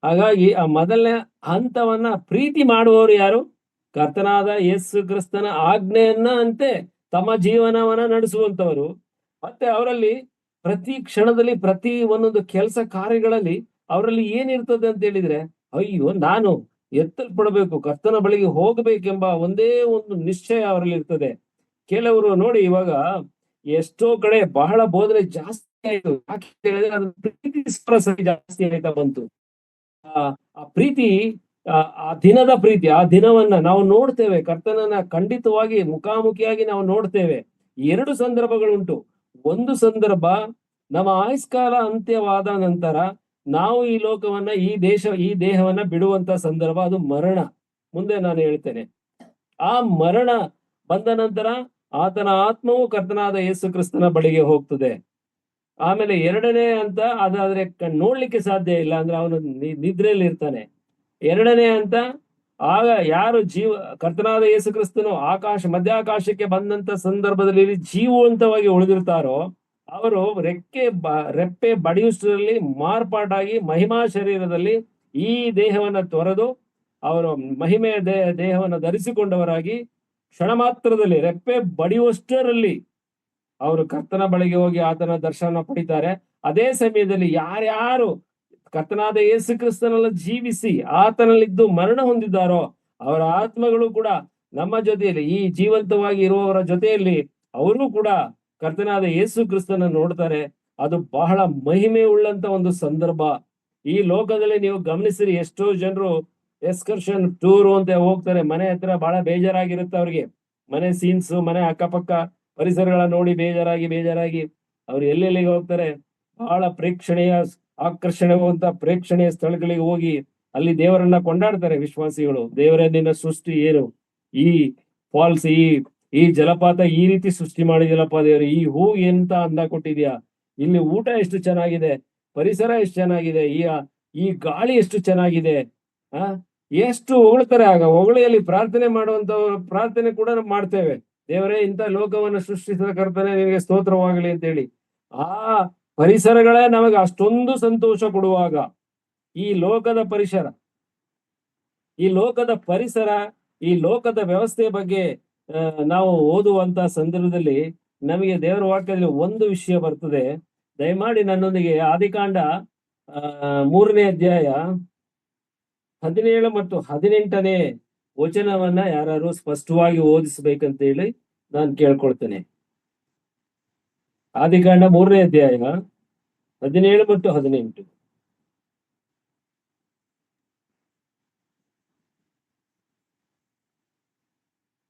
ಹಾಗಾಗಿ ಆ ಮೊದಲನೇ ಹಂತವನ್ನ ಪ್ರೀತಿ ಮಾಡುವವರು ಯಾರು? ಕರ್ತನಾದ ಯೇಸು ಕ್ರಿಸ್ತನ ಆಜ್ಞೆಯನ್ನ ಅಂತೆ ತಮ್ಮ ಜೀವನವನ್ನ ನಡೆಸುವಂತವರು. ಮತ್ತೆ ಅವರಲ್ಲಿ ಪ್ರತಿ ಕ್ಷಣದಲ್ಲಿ, ಪ್ರತಿ ಒಂದೊಂದು ಕೆಲಸ ಕಾರ್ಯಗಳಲ್ಲಿ ಅವರಲ್ಲಿ ಏನಿರ್ತದೆ ಅಂತ ಹೇಳಿದ್ರೆ, ಅಯ್ಯೋ ನಾನು ಎತ್ತಲ್ಪಡಬೇಕು, ಕರ್ತನ ಬಳಿಗೆ ಹೋಗಬೇಕೆಂಬ ಒಂದೇ ಒಂದು ನಿಶ್ಚಯ ಅವರಲ್ಲಿ ಇರ್ತದೆ. ಕೆಲವರು ನೋಡಿ, ಇವಾಗ ಎಷ್ಟೋ ಕಡೆ ಬಹಳ ಬೋಧನೆ ಜಾಸ್ತಿ ಆಯ್ತು. ಯಾಕೆ ಹೇಳಿದ್ರೆ ಅದು ಪ್ರೀತಿ ಜಾಸ್ತಿ ಆಯ್ತಾ ಬಂತು. ಆ ಪ್ರೀತಿ, ಆ ದಿನದ ಪ್ರೀತಿ, ಆ ದಿನವನ್ನ ನಾವು ನೋಡ್ತೇವೆ. ಕರ್ತನನ್ನ ಖಂಡಿತವಾಗಿ ಮುಖಾಮುಖಿಯಾಗಿ ನಾವು ನೋಡ್ತೇವೆ. ಎರಡು ಸಂದರ್ಭಗಳುಂಟು. ಒಂದು ಸಂದರ್ಭ ನಮ್ಮ ಆಯುಷ್ಕಾಲ ಅಂತ್ಯವಾದ ನಂತರ ನಾವು ಈ ಲೋಕವನ್ನ ಈ ದೇಹವನ್ನ ಬಿಡುವಂತ ಸಂದರ್ಭ, ಅದು ಮರಣ. ಮುಂದೆ ನಾನು ಹೇಳ್ತೇನೆ. ಆ ಮರಣ ಬಂದ ನಂತರ ಆತನ ಆತ್ಮವು ಕರ್ತನಾದ ಯೇಸು ಕ್ರಿಸ್ತನ ಬಳಿಗೆ ಹೋಗ್ತದೆ. ಆಮೇಲೆ ಎರಡನೇ ಹಂತ, ಅದಾದ್ರೆ ನೋಡ್ಲಿಕ್ಕೆ ಸಾಧ್ಯ ಇಲ್ಲ, ಅಂದ್ರೆ ಅವನು ನಿದ್ರೆಯಲ್ಲಿ ಇರ್ತಾನೆ. ಎರಡನೇ ಹಂತ, ಆಗ ಯಾರು ಕರ್ತನಾದ ಯೇಸು ಕ್ರಿಸ್ತನು ಮಧ್ಯಾಕಾಶಕ್ಕೆ ಬಂದಂತ ಸಂದರ್ಭದಲ್ಲಿ ಜೀವಂತವಾಗಿ ಉಳಿದಿರ್ತಾರೋ ಅವರು ರೆಪ್ಪೆ ಬಡಿಯುಷ್ಟರಲ್ಲಿ ಮಾರ್ಪಾಟಾಗಿ ಮಹಿಮಾ ಶರೀರದಲ್ಲಿ ಈ ದೇಹವನ್ನ ತೊರೆದು ಅವರು ಮಹಿಮೆಯ ದೇಹವನ್ನು ಧರಿಸಿಕೊಂಡವರಾಗಿ ಕ್ಷಣ ಮಾತ್ರದಲ್ಲಿ ರೆಪ್ಪೆ ಬಡಿಯುವಷ್ಟರಲ್ಲಿ ಅವರು ಕರ್ತನ ಬಳಿಗೆ ಹೋಗಿ ಆತನ ದರ್ಶನ ಪಡಿತಾರೆ. ಅದೇ ಸಮಯದಲ್ಲಿ ಯಾರ್ಯಾರು ಕರ್ತನಾದ ಯೇಸು ಕ್ರಿಸ್ತನೆಲ್ಲ ಜೀವಿಸಿ ಆತನಲ್ಲಿದ್ದು ಮರಣ ಹೊಂದಿದ್ದಾರೋ ಅವರ ಆತ್ಮಗಳು ಕೂಡ ನಮ್ಮ ಜೊತೆಯಲ್ಲಿ, ಈ ಜೀವಂತವಾಗಿ ಇರುವವರ ಜೊತೆಯಲ್ಲಿ ಅವರು ಕೂಡ ಕರ್ತನಾದ ಯೇಸು ಕ್ರಿಸ್ತನ ನೋಡ್ತಾರೆ. ಅದು ಬಹಳ ಮಹಿಮೆ ಉಳ್ಳಂತ ಒಂದು ಸಂದರ್ಭ. ಈ ಲೋಕದಲ್ಲಿ ನೀವು ಗಮನಿಸಿರಿ, ಎಷ್ಟೋ ಜನರು ಎಕ್ಸ್ಕರ್ಷನ್ ಟೂರ್ ಅಂತ ಹೋಗ್ತಾರೆ. ಮನೆ ಹತ್ರ ಬಹಳ ಬೇಜಾರಾಗಿರುತ್ತೆ ಅವ್ರಿಗೆ. ಮನೆ ಸೀನ್ಸ್, ಮನೆ ಅಕ್ಕಪಕ್ಕ ಪರಿಸರಗಳ ನೋಡಿ ಬೇಜಾರಾಗಿ ಅವ್ರು ಎಲ್ಲೆಲ್ಲಿಗೆ ಹೋಗ್ತಾರೆ, ಬಹಳ ಪ್ರೇಕ್ಷಣೀಯ ಸ್ಥಳಗಳಿಗೆ ಹೋಗಿ ಅಲ್ಲಿ ದೇವರನ್ನ ಕೊಂಡಾಡ್ತಾರೆ ವಿಶ್ವಾಸಿಗಳು. ದೇವರೇ, ನಿನ್ನ ಸೃಷ್ಟಿ ಏನು, ಈ ಫಾಲ್ಸ್, ಈ ಜಲಪಾತ ಈ ರೀತಿ ಸೃಷ್ಟಿ ಮಾಡಿದಿಲ್ಲಪ್ಪ ದೇವ್ರೆ, ಈ ಹೂ ಎಂತ ಅಂದ ಕೊಟ್ಟಿದ್ಯಾ, ಇಲ್ಲಿ ಊಟ ಎಷ್ಟು ಚೆನ್ನಾಗಿದೆ, ಪರಿಸರ ಎಷ್ಟು ಚೆನ್ನಾಗಿದೆ, ಈ ಗಾಳಿ ಎಷ್ಟು ಚೆನ್ನಾಗಿದೆ, ಎಷ್ಟು ಹೊಗಳ್ತಾರೆ. ಆಗ ಹೊಗಳಿಯಲ್ಲಿ ಪ್ರಾರ್ಥನೆ ಮಾಡುವಂತ ಪ್ರಾರ್ಥನೆ ಕೂಡ ಮಾಡ್ತೇವೆ, ದೇವರೇ ಇಂಥ ಲೋಕವನ್ನು ಸೃಷ್ಟಿಸಿದ ಕರ್ತನೆ ನಿನಗೆ ಸ್ತೋತ್ರವಾಗಲಿ ಅಂತೇಳಿ. ಆ ಪರಿಸರಗಳೇ ನಮಗೆ ಅಷ್ಟೊಂದು ಸಂತೋಷ ಕೊಡುವಾಗ ಈ ಲೋಕದ ಪರಿಸರ ಈ ಲೋಕದ ವ್ಯವಸ್ಥೆಯ ಬಗ್ಗೆ ನಾವು ಓದುವಂತ ಸಂದರ್ಭದಲ್ಲಿ ನಮಗೆ ದೇವರ ವಾಕ್ಯದಲ್ಲಿ ಒಂದು ವಿಷಯ ಬರ್ತದೆ. ದಯಮಾಡಿ ನನ್ನೊಂದಿಗೆ ಆದಿಕಾಂಡ 3ನೇ ಅಧ್ಯಾಯ 17 ಮತ್ತು 18ನೇ ವಚನವನ್ನ ಯಾರು ಸ್ಪಷ್ಟವಾಗಿ ಓದಿಸ್ಬೇಕಂತ ಹೇಳಿ ನಾನು ಕೇಳ್ಕೊಳ್ತೇನೆ. ಆದಿಕಾಂಡ 3ನೇ ಅಧ್ಯಾಯ 17 ಮತ್ತು 18.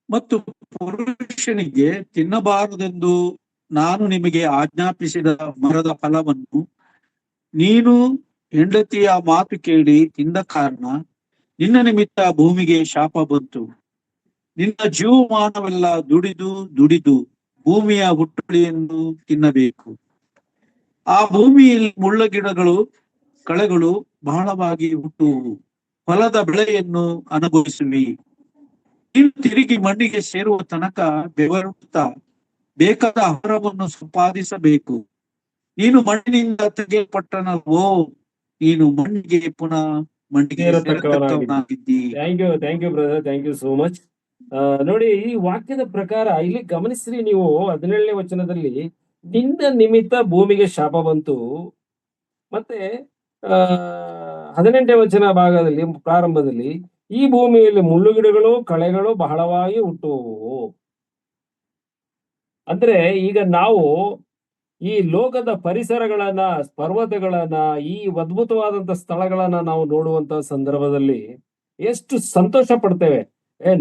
ಮತ್ತು ಪುರುಷನಿಗೆ ತಿನ್ನಬಾರದೆಂದು ನಾನು ನಿಮಗೆ ಆಜ್ಞಾಪಿಸಿದ ಮರದ ಫಲವನ್ನು ನೀನು ಹೆಂಡತಿಯ ಮಾತು ಕೇಳಿ ತಿಂದ ಕಾರಣ ನಿನ್ನ ನಿಮಿತ್ತ ಭೂಮಿಗೆ ಶಾಪ ಬಂತು. ನಿನ್ನ ಜೀವಮಾನವೆಲ್ಲ ದುಡಿದು ಭೂಮಿಯ ಹುಟ್ಟುಳಿಯನ್ನು ತಿನ್ನಬೇಕು. ಆ ಭೂಮಿಯಲ್ಲಿ ಮುಳ್ಳ ಗಿಡಗಳು ಕಳೆಗಳು ಬಹಳವಾಗಿ ಹುಟ್ಟುವು. ಫಲದ ಬೆಳೆಯನ್ನು ಅನುಭವಿಸುವಿ. ನೀನು ತಿರುಗಿ ಮಣ್ಣಿಗೆ ಸೇರುವ ತನಕ ಬೆವರುತ್ತಾ ಬೇಕಾದ ಆಹಾರವನ್ನು ಸಂಪಾದಿಸಬೇಕು. ನೀನು ಮಣ್ಣಿನಿಂದ ತೆಗೆಯಲ್ಪಟ್ಟನವೋ, ನೀನು ಮಣ್ಣಿಗೆ ಪುನಃ ಮಣ್ಣಿಗೆ ಸೇರತಕ್ಕವನಾಗಿದ್ದಿ. Thank you brother, thank you so much. ನೋಡಿ, ಈ ವಾಕ್ಯದ ಪ್ರಕಾರ ಇಲ್ಲಿ ಗಮನಿಸ್ರಿ ನೀವು, 17ನೇ ವಚನದಲ್ಲಿ ನಿನ್ನ ನಿಮಿತ್ತ ಭೂಮಿಗೆ ಶಾಪ ಬಂತು. ಮತ್ತೆ 18ನೇ ವಚನ ಭಾಗದಲ್ಲಿ ಪ್ರಾರಂಭದಲ್ಲಿ ಈ ಭೂಮಿಯಲ್ಲಿ ಮುಳ್ಳುಗಿಡಗಳು ಕಳೆಗಳು ಬಹಳವಾಗಿ ಹುಟ್ಟುವು. ಅಂದ್ರೆ ಈಗ ನಾವು ಈ ಲೋಕದ ಪರಿಸರಗಳನ್ನ, ಪರ್ವತಗಳನ್ನ, ಈ ಅದ್ಭುತವಾದಂತ ಸ್ಥಳಗಳನ್ನ ನಾವು ನೋಡುವಂತ ಸಂದರ್ಭದಲ್ಲಿ ಎಷ್ಟು ಸಂತೋಷ ಪಡ್ತೇವೆ.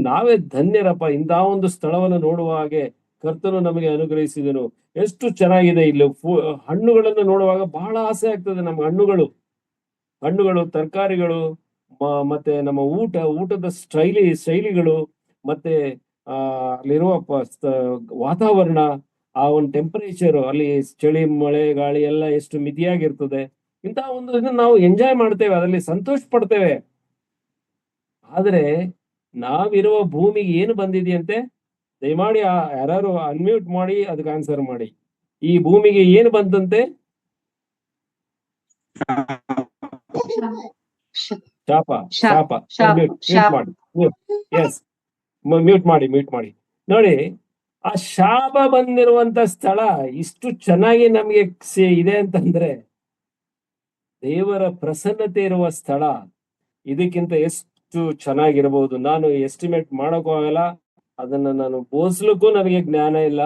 ನಾವೇ ಧನ್ಯರಪ್ಪ, ಇಂಥ ಒಂದು ಸ್ಥಳವನ್ನು ನೋಡುವ ಹಾಗೆ ಕರ್ತನು ನಮಗೆ ಅನುಗ್ರಹಿಸಿದನು. ಎಷ್ಟು ಚೆನ್ನಾಗಿದೆ. ಇಲ್ಲಿ ಹಣ್ಣುಗಳನ್ನು ನೋಡುವಾಗ ಬಹಳ ಆಸೆ ಆಗ್ತದೆ ನಮ್ಗೆ. ಹಣ್ಣುಗಳು, ತರಕಾರಿಗಳು, ಮತ್ತೆ ನಮ್ಮ ಊಟದ ಶೈಲಿಗಳು, ಮತ್ತೆ ಅಲ್ಲಿರುವ ವಾತಾವರಣ, ಆ ಒಂದು ಟೆಂಪರೇಚರ್, ಅಲ್ಲಿ ಚಳಿ ಮಳೆ ಗಾಳಿ ಎಲ್ಲ ಎಷ್ಟು ಮಿತಿಯಾಗಿರ್ತದೆ. ಇಂತಹ ಒಂದು ಇದನ್ನ ನಾವು ಎಂಜಾಯ್ ಮಾಡ್ತೇವೆ, ಅದರಲ್ಲಿ ಸಂತೋಷ ಪಡ್ತೇವೆ. ಆದ್ರೆ ನಾವಿರುವ ಭೂಮಿಗೆ ಏನು ಬಂದಿದೆಯಂತೆ? ದಯಮಾಡಿ ಯಾರು ಅನ್ಮ್ಯೂಟ್ ಮಾಡಿ ಅದಕ್ಕೆ ಆನ್ಸರ್ ಮಾಡಿ. ಈ ಭೂಮಿಗೆ ಏನು ಬಂತಂತೆ? ಶಾಪ. ಮ್ಯೂಟ್ ಮಾಡಿ. ನೋಡಿ, ಆ ಶಾಪ ಬಂದಿರುವಂತ ಸ್ಥಳ ಇಷ್ಟು ಚೆನ್ನಾಗಿ ನಮ್ಗೆ ಇದೆ ಅಂತಂದ್ರೆ, ದೇವರ ಪ್ರಸನ್ನತೆ ಇರುವ ಸ್ಥಳ ಇದಕ್ಕಿಂತ ಎಷ್ಟು ಚೆನ್ನಾಗಿರ್ಬೋದು. ನಾನು ಎಸ್ಟಿಮೇಟ್ ಮಾಡೋಕ್ಕೂ ಆಗಲ್ಲ, ಅದನ್ನ ನಾನು ಬೋಧಿಸ್ಲಿಕ್ಕೂ ನನಗೆ ಜ್ಞಾನ ಇಲ್ಲ,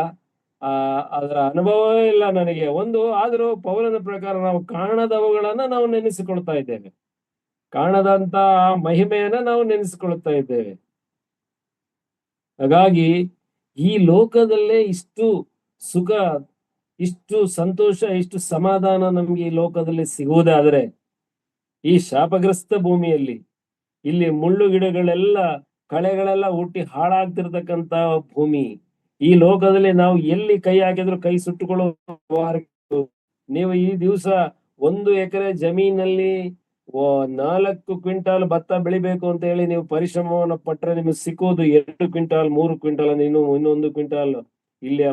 ಅದರ ಅನುಭವವೇ ಇಲ್ಲ ನನಗೆ. ಆದರೂ ಪೌಲನ ಪ್ರಕಾರ ನಾವು ಕಾಣದವುಗಳನ್ನ ನಾವು ನೆನೆಸಿಕೊಳ್ತಾ ಇದ್ದೇವೆ, ಕಾಣದಂತ ಮಹಿಮೆಯನ್ನ ನಾವು ನೆನೆಸಿಕೊಳ್ತಾ ಇದ್ದೇವೆ. ಹಾಗಾಗಿ ಈ ಲೋಕದಲ್ಲೇ ಇಷ್ಟು ಸುಖ, ಇಷ್ಟು ಸಂತೋಷ, ಇಷ್ಟು ಸಮಾಧಾನ ನಮ್ಗೆ ಈ ಲೋಕದಲ್ಲಿ ಸಿಗುವುದಾದರೆ, ಈ ಶಾಪಗ್ರಸ್ತ ಭೂಮಿಯಲ್ಲಿ ಇಲ್ಲಿ ಮುಳ್ಳು ಗಿಡಗಳೆಲ್ಲ, ಕಳೆಗಳೆಲ್ಲ ಹುಟ್ಟಿ ಹಾಳಾಗ್ತಿರ್ತಕ್ಕಂತ ಭೂಮಿ, ಈ ಲೋಕದಲ್ಲಿ ನಾವು ಎಲ್ಲಿ ಕೈ ಹಾಕಿದ್ರು ಕೈ ಸುಟ್ಟುಕೊಳ್ಳುವ. ನೀವು ಈ ದಿವಸ 1 ಎಕರೆ ಜಮೀನಲ್ಲಿ 4 ಕ್ವಿಂಟಾಲ್ ಭತ್ತ ಬೆಳಿಬೇಕು ಅಂತ ಹೇಳಿ ನೀವು ಪರಿಶ್ರಮವನ್ನು ಪಟ್ಟರೆ ನಿಮಗೆ ಸಿಕ್ಕುವುದು 2 ಕ್ವಿಂಟಾಲ್ 3 ಕ್ವಿಂಟಾಲ್, ಇನ್ನೊಂದು ಕ್ವಿಂಟಾಲ್ ಇಲ್ಲಿ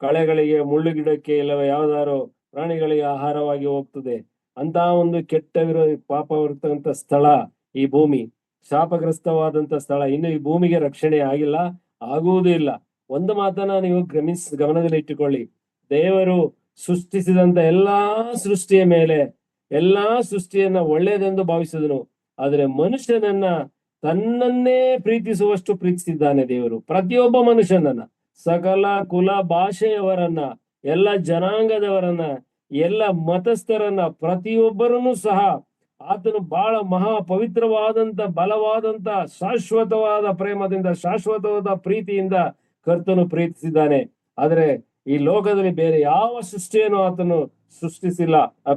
ಕಳೆಗಳಿಗೆ, ಮುಳ್ಳು ಗಿಡಕ್ಕೆ, ಇಲ್ಲ ಯಾವ್ದಾರು ಪ್ರಾಣಿಗಳಿಗೆ ಆಹಾರವಾಗಿ ಹೋಗ್ತದೆ. ಅಂತ ಒಂದು ಕೆಟ್ಟವಿರೋ ಪಾಪವಿರ್ತಕ್ಕಂಥ ಸ್ಥಳ ಈ ಭೂಮಿ, ಶಾಪಗ್ರಸ್ತವಾದಂತ ಸ್ಥಳ. ಇನ್ನು ಈ ಭೂಮಿಗೆ ರಕ್ಷಣೆ ಆಗಿಲ್ಲ, ಆಗುವುದೂ ಇಲ್ಲ. ಒಂದು ಮಾತನ್ನ ನೀವು ಗಮನದಲ್ಲಿ ಇಟ್ಟುಕೊಳ್ಳಿ. ದೇವರು ಸೃಷ್ಟಿಸಿದಂತ ಎಲ್ಲಾ ಸೃಷ್ಟಿಯ ಮೇಲೆ, ಎಲ್ಲಾ ಸೃಷ್ಟಿಯನ್ನ ಒಳ್ಳೆಯದೆಂದು ಭಾವಿಸಿದನು. ಆದ್ರೆ ಮನುಷ್ಯನನ್ನ ತನ್ನನ್ನೇ ಪ್ರೀತಿಸುವಷ್ಟು ಪ್ರೀತಿಸಿದ್ದಾನೆ ದೇವರು. ಪ್ರತಿಯೊಬ್ಬ ಮನುಷ್ಯನನ್ನ, ಸಕಲ ಕುಲ ಭಾಷೆಯವರನ್ನ, ಎಲ್ಲ ಜನಾಂಗದವರನ್ನ, ಎಲ್ಲ ಮತಸ್ಥರನ್ನ, ಪ್ರತಿಯೊಬ್ಬರನ್ನು ಸಹ ಆತನು ಬಹಳ ಮಹಾ ಪವಿತ್ರವಾದಂತ, ಬಲವಾದಂತ, ಶಾಶ್ವತವಾದ ಪ್ರೇಮದಿಂದ, ಶಾಶ್ವತವಾದ ಪ್ರೀತಿಯಿಂದ ಕರ್ತನು ಪ್ರೀತಿಸಿದ್ದಾನೆ. ಆದ್ರೆ ಈ ಲೋಕದಲ್ಲಿ ಬೇರೆ ಯಾವ ಸೃಷ್ಟಿಯನ್ನು ಆತನು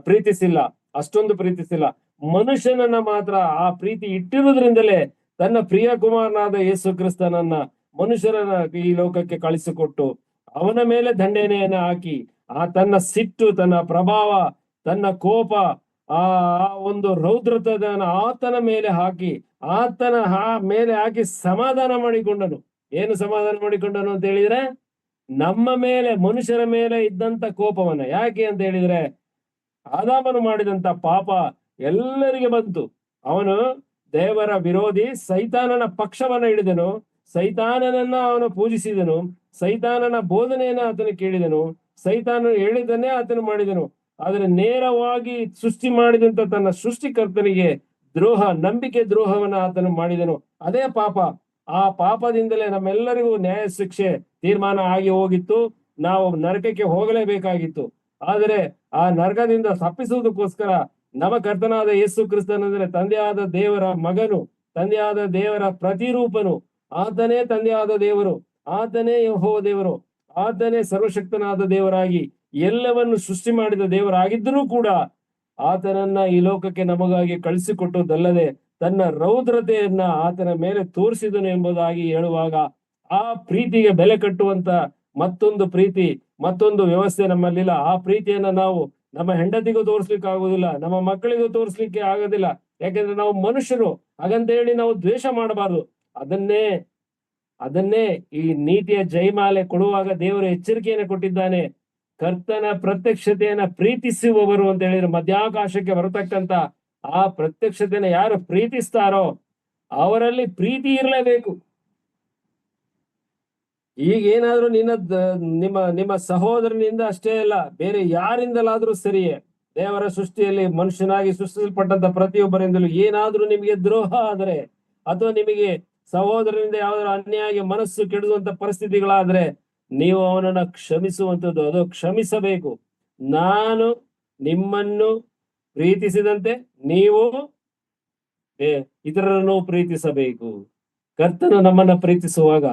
ಪ್ರೀತಿಸಿಲ್ಲ, ಅಷ್ಟೊಂದು ಪ್ರೀತಿಸಿಲ್ಲ. ಮನುಷ್ಯನನ್ನ ಮಾತ್ರ ಆ ಪ್ರೀತಿ ಇಟ್ಟಿರುವುದರಿಂದಲೇ ತನ್ನ ಪ್ರಿಯ ಕುಮಾರನಾದ ಯೇಸು ಕ್ರಿಸ್ತನನ್ನ ಮನುಷ್ಯರನ್ನ ಈ ಲೋಕಕ್ಕೆ ಕಳಿಸಿಕೊಟ್ಟು ಅವನ ಮೇಲೆ ದಂಡನೆಯನ್ನ ಹಾಕಿ, ತನ್ನ ಸಿಟ್ಟು, ತನ್ನ ಪ್ರಭಾವ, ತನ್ನ ಕೋಪ, ಆ ಒಂದು ರೌದ್ರತನ ಆತನ ಮೇಲೆ ಹಾಕಿ, ಆತನ ಮೇಲೆ ಹಾಕಿ ಸಮಾಧಾನ ಮಾಡಿಕೊಂಡನು. ಏನು ಸಮಾಧಾನ ಮಾಡಿಕೊಂಡನು ಅಂತ ಹೇಳಿದ್ರೆ, ನಮ್ಮ ಮೇಲೆ, ಮನುಷ್ಯರ ಮೇಲೆ ಇದ್ದಂತ ಕೋಪವನ್ನ. ಯಾಕೆ ಅಂತ ಹೇಳಿದ್ರೆ, ಆದಾಮನು ಮಾಡಿದಂತ ಪಾಪ ಎಲ್ಲರಿಗೆ ಬಂತು. ಅವನು ದೇವರ ವಿರೋಧಿ, ಸೈತಾನನ ಪಕ್ಷವನ್ನ ಹಿಡಿದನು, ಸೈತಾನನನ್ನ ಅವನು ಪೂಜಿಸಿದನು, ಸೈತಾನನ ಬೋಧನೆಯನ್ನ ಆತನು ಕೇಳಿದನು, ಸೈತಾನನು ಹೇಳಿದನ್ನೇ ಆತನು ಮಾಡಿದನು. ಆದ್ರೆ ನೇರವಾಗಿ ಸೃಷ್ಟಿ ಮಾಡಿದಂತ ತನ್ನ ಸೃಷ್ಟಿಕರ್ತನಿಗೆ ದ್ರೋಹ, ನಂಬಿಕೆ ದ್ರೋಹವನ್ನ ಆತನು ಮಾಡಿದನು. ಅದೇ ಪಾಪ. ಆ ಪಾಪದಿಂದಲೇ ನಮ್ಮೆಲ್ಲರಿಗೂ ನ್ಯಾಯ ಶಿಕ್ಷೆ ತೀರ್ಮಾನ ಆಗಿ ಹೋಗಿತ್ತು. ನಾವು ನರಕಕ್ಕೆ ಹೋಗಲೇಬೇಕಾಗಿತ್ತು. ಆದರೆ ಆ ನರಕದಿಂದ ತಪ್ಪಿಸುವುದಕ್ಕೋಸ್ಕರ ನಮ್ಮ ಕರ್ತನಾದ ಯೇಸು ಕ್ರಿಸ್ತನಂದ್ರೆ ತಂದೆಯಾದ ದೇವರ ಮಗನು, ತಂದೆಯಾದ ದೇವರ ಪ್ರತಿರೂಪನು, ಆತನೇ ತಂದೆಯಾದ ದೇವರು, ಆತನೇ ಯೆಹೋವ ದೇವರು, ಆತನೇ ಸರ್ವಶಕ್ತನಾದ ದೇವರಾಗಿ ಎಲ್ಲವನ್ನು ಸೃಷ್ಟಿ ಮಾಡಿದ ದೇವರಾಗಿದ್ದರೂ ಕೂಡ ಆತನನ್ನ ಈ ಲೋಕಕ್ಕೆ ನಮಗಾಗಿ ಕಳಿಸಿಕೊಟ್ಟುದಲ್ಲದೆ ತನ್ನ ರೌದ್ರತೆಯನ್ನ ಆತನ ಮೇಲೆ ತೋರಿಸಿದನು ಎಂಬುದಾಗಿ ಹೇಳುವಾಗ, ಆ ಪ್ರೀತಿಗೆ ಬೆಲೆ ಕಟ್ಟುವಂತ ಮತ್ತೊಂದು ಪ್ರೀತಿ, ಮತ್ತೊಂದು ವ್ಯವಸ್ಥೆ ನಮ್ಮಲ್ಲಿಲ್ಲ. ಆ ಪ್ರೀತಿಯನ್ನ ನಾವು ನಮ್ಮ ಹೆಂಡತಿಗೂ ತೋರಿಸ್ಲಿಕ್ಕೆ ಆಗುದಿಲ್ಲ, ನಮ್ಮ ಮಕ್ಕಳಿಗೂ ತೋರಿಸ್ಲಿಕ್ಕೆ ಆಗೋದಿಲ್ಲ. ಯಾಕೆಂದ್ರೆ ನಾವು ಮನುಷ್ಯರು. ಹಾಗಂತ ಹೇಳಿ ನಾವು ದ್ವೇಷ ಮಾಡಬಾರ್ದು. ಅದನ್ನೇ ಈ ನೀತಿಯ ಜೈಮಾಲೆ ಕೊಡುವಾಗ ದೇವರು ಎಚ್ಚರಿಕೆಯನ್ನು ಕೊಟ್ಟಿದ್ದಾನೆ. ಕರ್ತನ ಪ್ರತ್ಯಕ್ಷತೆಯನ್ನ ಪ್ರೀತಿಸುವವರು ಅಂತ ಹೇಳಿದ್ರೆ, ಮಧ್ಯಾಕಾಶಕ್ಕೆ ಬರತಕ್ಕಂತ ಆ ಪ್ರತ್ಯಕ್ಷತೆಯನ್ನ ಯಾರು ಪ್ರೀತಿಸ್ತಾರೋ ಅವರಲ್ಲಿ ಪ್ರೀತಿ ಇರಲೇಬೇಕು. ಈಗೇನಾದ್ರೂ ನಿಮ್ಮ ಸಹೋದರನಿಂದ ಅಷ್ಟೇ ಅಲ್ಲ, ಬೇರೆ ಯಾರಿಂದಲಾದ್ರೂ ಸರಿಯೇ, ದೇವರ ಸೃಷ್ಟಿಯಲ್ಲಿ ಮನುಷ್ಯನಾಗಿ ಸೃಷ್ಟಿಸಲ್ಪಟ್ಟಂತ ಪ್ರತಿಯೊಬ್ಬರಿಂದಲೂ ಏನಾದ್ರೂ ನಿಮಗೆ ದ್ರೋಹ ಆದ್ರೆ, ಅಥವಾ ನಿಮಗೆ ಸಹೋದರನಿಂದ ಯಾವ್ದಾದ್ರು ಅನ್ಯಾಯ ಮನಸ್ಸು ಕೆಡುವಂತ ಪರಿಸ್ಥಿತಿಗಳಾದ್ರೆ, ನೀವು ಅವನನ್ನ ಕ್ಷಮಿಸುವಂಥದ್ದು, ಅದು ಕ್ಷಮಿಸಬೇಕು. ನಾನು ನಿಮ್ಮನ್ನು ಪ್ರೀತಿಸಿದಂತೆ ನೀವು ಇತರರನ್ನು ಪ್ರೀತಿಸಬೇಕು. ಕರ್ತನು ನಮ್ಮನ್ನ ಪ್ರೀತಿಸುವಾಗ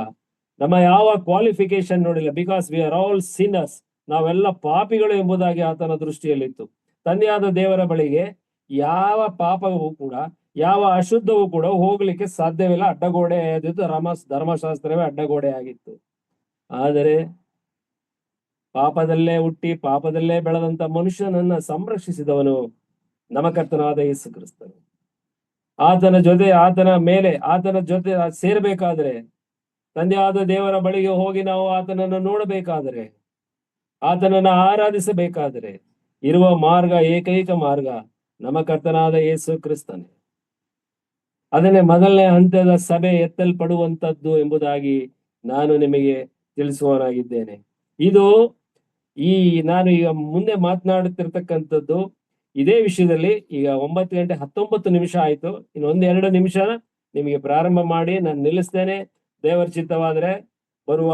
ನಮ್ಮ ಯಾವ ಕ್ವಾಲಿಫಿಕೇಶನ್ ನೋಡಿಲ್ಲ. Because we are all sinners, ನಾವೆಲ್ಲ ಪಾಪಿಗಳು ಎಂಬುದಾಗಿ ಆತನ ದೃಷ್ಟಿಯಲ್ಲಿತ್ತು. ತಂದೆಯಾದ ದೇವರ ಬಳಿಗೆ ಯಾವ ಪಾಪವೂ ಕೂಡ, ಯಾವ ಅಶುದ್ಧವೂ ಕೂಡ ಹೋಗ್ಲಿಕ್ಕೆ ಸಾಧ್ಯವಿಲ್ಲ. ಅಡ್ಡಗೋಡೆ ಆದಿತ್ತು, ಧರ್ಮಶಾಸ್ತ್ರವೇ ಅಡ್ಡಗೋಡೆ ಆಗಿತ್ತು. ಆದರೆ ಪಾಪದಲ್ಲೇ ಹುಟ್ಟಿ ಪಾಪದಲ್ಲೇ ಬೆಳೆದಂತ ಮನುಷ್ಯನನ್ನ ಸಂರಕ್ಷಿಸಿದವನು ನಮ್ಮ ಕರ್ತನಾದ ಯೇಸು ಕ್ರಿಸ್ತನು. ಆತನ ಜೊತೆ ಸೇರ್ಬೇಕಾದ್ರೆ, ತಂದೆಯಾದ ದೇವರ ಬಳಿಗೆ ಹೋಗಿ ನಾವು ಆತನನ್ನು ನೋಡಬೇಕಾದರೆ, ಆತನನ್ನ ಆರಾಧಿಸಬೇಕಾದರೆ ಇರುವ ಮಾರ್ಗ, ಏಕೈಕ ಮಾರ್ಗ ನಮ್ಮ ಕರ್ತನಾದ ಯೇಸು ಕ್ರಿಸ್ತನೇ. ಅದನ್ನೇ ಮೊದಲನೇ ಹಂತದ ಸಭೆ ಎತ್ತಲ್ಪಡುವಂತದ್ದು ಎಂಬುದಾಗಿ ನಾನು ನಿಮಗೆ ತಿಳಿಸುವವನಾಗಿದ್ದೇನೆ. ಇದು ನಾನು ಈಗ ಮುಂದೆ ಮಾತನಾಡುತ್ತಿರ್ತಕ್ಕಂಥದ್ದು ಇದೇ ವಿಷಯದಲ್ಲಿ. ಈಗ 9:19 ಆಯ್ತು. ಇನ್ನು 1-2 ನಿಮಿಷ ನಿಮಗೆ ಪ್ರಾರಂಭ ಮಾಡಿ ನಾನು ನಿಲ್ಲಿಸ್ತೇನೆ. ದೇವರ ಚಿತ್ತವಾದ್ರೆ ಬರುವ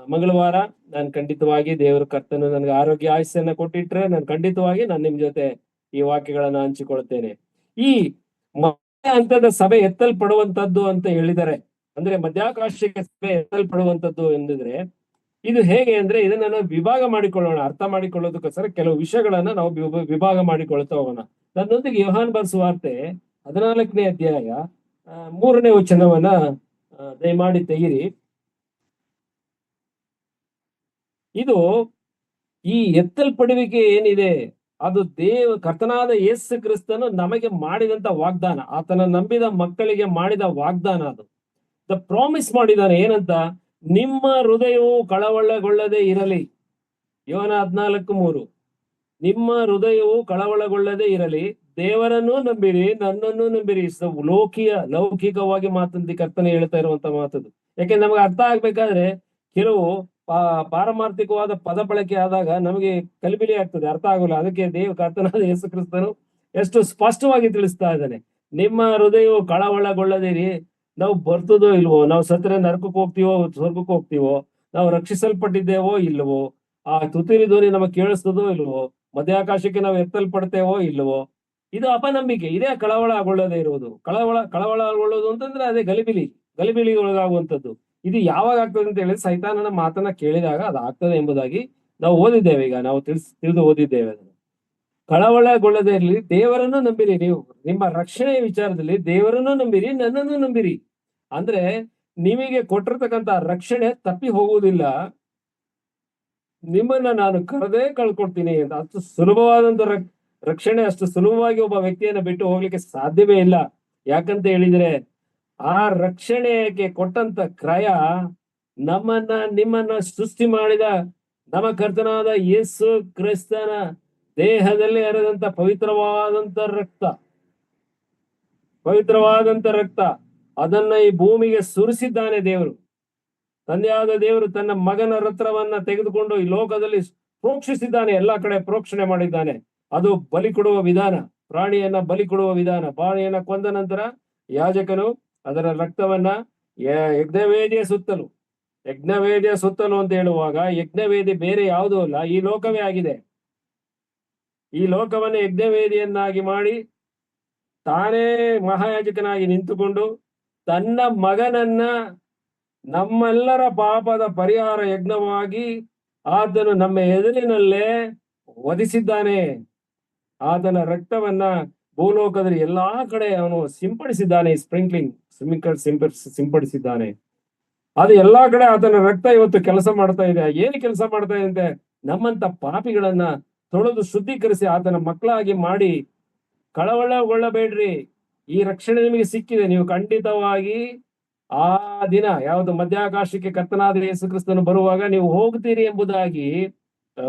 ಮಂಗಳವಾರ ನಾನು ಖಂಡಿತವಾಗಿ, ದೇವರ ಕರ್ತನು ನನಗೆ ಆರೋಗ್ಯ ಆಯುಷ್ಯನ್ನ ಕೊಟ್ಟಿಟ್ರೆ, ನಾನು ಖಂಡಿತವಾಗಿ ನಿಮ್ ಜೊತೆ ಈ ವಾಕ್ಯಗಳನ್ನ ಹಂಚಿಕೊಳ್ತೇನೆ. ಈ ಹಂತದ ಸಭೆ ಎತ್ತಲ್ಪಡುವಂತದ್ದು ಅಂತ ಹೇಳಿದರೆ, ಅಂದ್ರೆ ಮಧ್ಯಾಕಾಶಕ್ಕೆ ಸಭೆ ಎತ್ತಲ್ಪಡುವಂತದ್ದು ಎಂದಿದ್ರೆ ಇದು ಹೇಗೆ ಅಂದ್ರೆ ಇದನ್ನ ನಾವು ವಿಭಾಗ ಮಾಡಿಕೊಳ್ಳೋಣ, ಅರ್ಥ ಮಾಡಿಕೊಳ್ಳೋದಕ್ಕೋಸ್ಕರ ಕೆಲವು ವಿಷಯಗಳನ್ನ ನಾವು ವಿಭಾಗ ಮಾಡಿಕೊಳ್ತಾ ಹೋಗೋಣ. ನನ್ನೊಂದಿಗೆ ಯೋಹಾನ್ ಬರೆಸುವಾರ್ತೆ 14ನೇ ಅಧ್ಯಾಯ 3ನೇ ವಚನವನ್ನ ದಯಮಾಡಿ ತೆಗಿರಿ. ಇದು ಈ ಎತ್ತಲ್ಪಡುವಿಕೆ ಏನಿದೆ ಅದು ಕರ್ತನಾದ ಯೇಸು ಕ್ರಿಸ್ತನು ನಮಗೆ ಮಾಡಿದಂತ ವಾಗ್ದಾನ, ಆತನ ನಂಬಿದ ಮಕ್ಕಳಿಗೆ ಮಾಡಿದ ವಾಗ್ದಾನ. ಅದು ಪ್ರಾಮಿಸ್ ಮಾಡಿದಾನೆ ಏನಂತ, ನಿಮ್ಮ ಹೃದಯವು ಕಳವಳಗೊಳ್ಳದೆ ಇರಲಿ. ಯೋಹಾನ 14:3. ನಿಮ್ಮ ಹೃದಯವು ಕಳವಳಗೊಳ್ಳದೆ ಇರಲಿ, ದೇವರನ್ನೂ ನಂಬಿರಿ, ನನ್ನನ್ನು ನಂಬಿರಿ. ಲೌಕಿಕವಾಗಿ ಮಾತಂತಿ ಕರ್ತನೆ ಹೇಳ್ತಾ ಇರುವಂತ ಮಾತದು. ಯಾಕೆ ನಮ್ಗೆ ಅರ್ಥ ಆಗ್ಬೇಕಾದ್ರೆ ಕೆಲವು ಪಾರಮಾರ್ಥಿಕವಾದ ಪದ ಬಳಕೆ ಆದಾಗ ನಮಗೆ ಕಲಿಬಿಲಿ ಆಗ್ತದೆ, ಅರ್ಥ ಆಗೋಲ್ಲ. ಅದಕ್ಕೆ ಕರ್ತನಾದ ಯೇಸು ಕ್ರಿಸ್ತನು ಎಷ್ಟು ಸ್ಪಷ್ಟವಾಗಿ ತಿಳಿಸ್ತಾ ಇದ್ದಾನೆ, ನಿಮ್ಮ ಹೃದಯವು ಕಳವಳಗೊಳ್ಳದಿರಿ. ನಾವು ಬರ್ತದೋ ಇಲ್ವೋ, ನಾವು ಸತ್ರೆ ನರಕಕ್ಕೆ ಹೋಗ್ತೀವೋ ಸ್ವರ್ಗಕ್ಕೆ ಹೋಗ್ತೀವೋ, ನಾವು ರಕ್ಷಿಸಲ್ಪಟ್ಟಿದ್ದೇವೋ ಇಲ್ವೋ, ಆ ತುತ್ತೂರಿ ಧ್ವನಿ ನಮಗೆ ಕೇಳಿಸ್ತದೋ ಇಲ್ವೋ, ಮಧ್ಯಾಕಾಶಕ್ಕೆ ನಾವು ಎತ್ತಲ್ಪಡ್ತೇವೋ ಇಲ್ವೋ, ಇದು ಅಪನಂಬಿಕೆ. ಇದೇ ಕಳವಳಗೊಳ್ಳದೇ ಇರುವುದು. ಕಳವಳಗೊಳ್ಳೋದು ಅಂತಂದ್ರೆ ಅದೇ ಗಲಿಬಿಲಿ ಒಳಗಾಗುವಂಥದ್ದು. ಇದು ಯಾವಾಗ ಆಗ್ತದೆ ಅಂತ ಹೇಳಿದ್ರೆ ಸೈತಾನನ ಮಾತನ್ನ ಕೇಳಿದಾಗ ಅದು ಆಗ್ತದೆ ಎಂಬುದಾಗಿ ನಾವು ಓದಿದ್ದೇವೆ. ಈಗ ನಾವು ತಿಳಿದು ಓದಿದ್ದೇವೆ ಅದನ್ನು. ಕಳವಳಗೊಳ್ಳದೇ ಇರಲಿ, ದೇವರನ್ನು ನಂಬಿರಿ. ನೀವು ನಿಮ್ಮ ರಕ್ಷಣೆಯ ವಿಚಾರದಲ್ಲಿ ದೇವರನ್ನು ನಂಬಿರಿ, ನನ್ನನ್ನು ನಂಬಿರಿ. ಅಂದ್ರೆ ನಿಮಗೆ ಕೊಟ್ಟಿರ್ತಕ್ಕಂಥ ರಕ್ಷಣೆ ತಪ್ಪಿ ಹೋಗುವುದಿಲ್ಲ. ನಿಮ್ಮನ್ನ ನಾನು ಕರೆದೇ ಕಳ್ಕೊಡ್ತೀನಿ ಅಂತ. ಅಷ್ಟು ಸುಲಭವಾದಂತ ರಕ್ಷಣೆ, ಅಷ್ಟು ಸುಲಭವಾಗಿ ಒಬ್ಬ ವ್ಯಕ್ತಿಯನ್ನ ಬಿಟ್ಟು ಹೋಗ್ಲಿಕ್ಕೆ ಸಾಧ್ಯವೇ ಇಲ್ಲ. ಯಾಕಂತ ಹೇಳಿದ್ರೆ ಆ ರಕ್ಷಣೆಗೆ ಕೊಟ್ಟಂತ ಕ್ರಯ ನಿಮ್ಮನ್ನ ಸೃಷ್ಟಿ ಮಾಡಿದ ನಮ್ಮ ಕರ್ತನಾದ ಯೇಸು ಕ್ರಿಸ್ತನ ದೇಹದಲ್ಲಿ ಹರಿದಂತ ಪವಿತ್ರವಾದಂತ ರಕ್ತ ಅದನ್ನ ಈ ಭೂಮಿಗೆ ಸುರಿಸಿದ್ದಾನೆ ದೇವರು. ತಂದೆಯಾದ ದೇವರು ತನ್ನ ಮಗನ ರಕ್ತವನ್ನ ತೆಗೆದುಕೊಂಡು ಈ ಲೋಕದಲ್ಲಿ ಪ್ರೋಕ್ಷಿಸಿದ್ದಾನೆ, ಎಲ್ಲಾ ಕಡೆ ಪ್ರೋಕ್ಷಣೆ ಮಾಡಿದ್ದಾನೆ. ಅದು ಬಲಿ ಕೊಡುವ ವಿಧಾನ, ಪ್ರಾಣಿಯನ್ನ ಬಲಿ ಕೊಡುವ ವಿಧಾನ. ಪ್ರಾಣಿಯನ್ನ ಕೊಂದ ನಂತರ ಯಾಜಕನು ಅದರ ರಕ್ತವನ್ನ ಯಜ್ಞವೇದಿಯ ಸುತ್ತಲೂ ಅಂತ ಹೇಳುವಾಗ, ಯಜ್ಞವೇದಿ ಬೇರೆ ಯಾವುದೂ ಅಲ್ಲ, ಈ ಲೋಕವೇ ಆಗಿದೆ. ಈ ಲೋಕವನ್ನ ಯಜ್ಞವೇದಿಯನ್ನಾಗಿ ಮಾಡಿ ತಾನೇ ಮಹಾಯಾಜಕನಾಗಿ ನಿಂತುಕೊಂಡು ತನ್ನ ಮಗನನ್ನ ನಮ್ಮೆಲ್ಲರ ಪಾಪದ ಪರಿಹಾರ ಯಜ್ಞವಾಗಿ ಆತನು ನಮ್ಮ ಎದುರಿನಲ್ಲೇ ವಧಿಸಿದ್ದಾನೆ. ಆತನ ರಕ್ತವನ್ನ ಭೂಲೋಕದಲ್ಲಿ ಎಲ್ಲಾ ಕಡೆ ಅವನು ಸಿಂಪಡಿಸಿದ್ದಾನೆ. ಸಿಂಪಡಿಸಿದ್ದಾನೆ. ಅದು ಎಲ್ಲಾ ಕಡೆ ಆತನ ರಕ್ತ ಇವತ್ತು ಕೆಲಸ ಮಾಡ್ತಾ ಇದೆ. ಏನು ಕೆಲಸ ಮಾಡ್ತಾ ಇದೆ ಅಂದ್ರೆ ನಮ್ಮಂತ ಪಾಪಿಗಳನ್ನ ತೊಳೆದು ಶುದ್ಧೀಕರಿಸಿ ಆತನ ಮಕ್ಕಳಾಗಿ ಮಾಡಿ. ಕಳವಳಗೊಳ್ಳಬೇಡ್ರಿ, ಈ ರಕ್ಷಣೆ ನಿಮಗೆ ಸಿಕ್ಕಿದೆ. ನೀವು ಖಂಡಿತವಾಗಿ ಆ ದಿನ ಯಾವುದು ಮಧ್ಯಾಕಾಶಕ್ಕೆ ಕರ್ತನಾದ ಯೇಸು ಕ್ರಿಸ್ತನು ಬರುವಾಗ ನೀವು ಹೋಗ್ತೀರಿ ಎಂಬುದಾಗಿ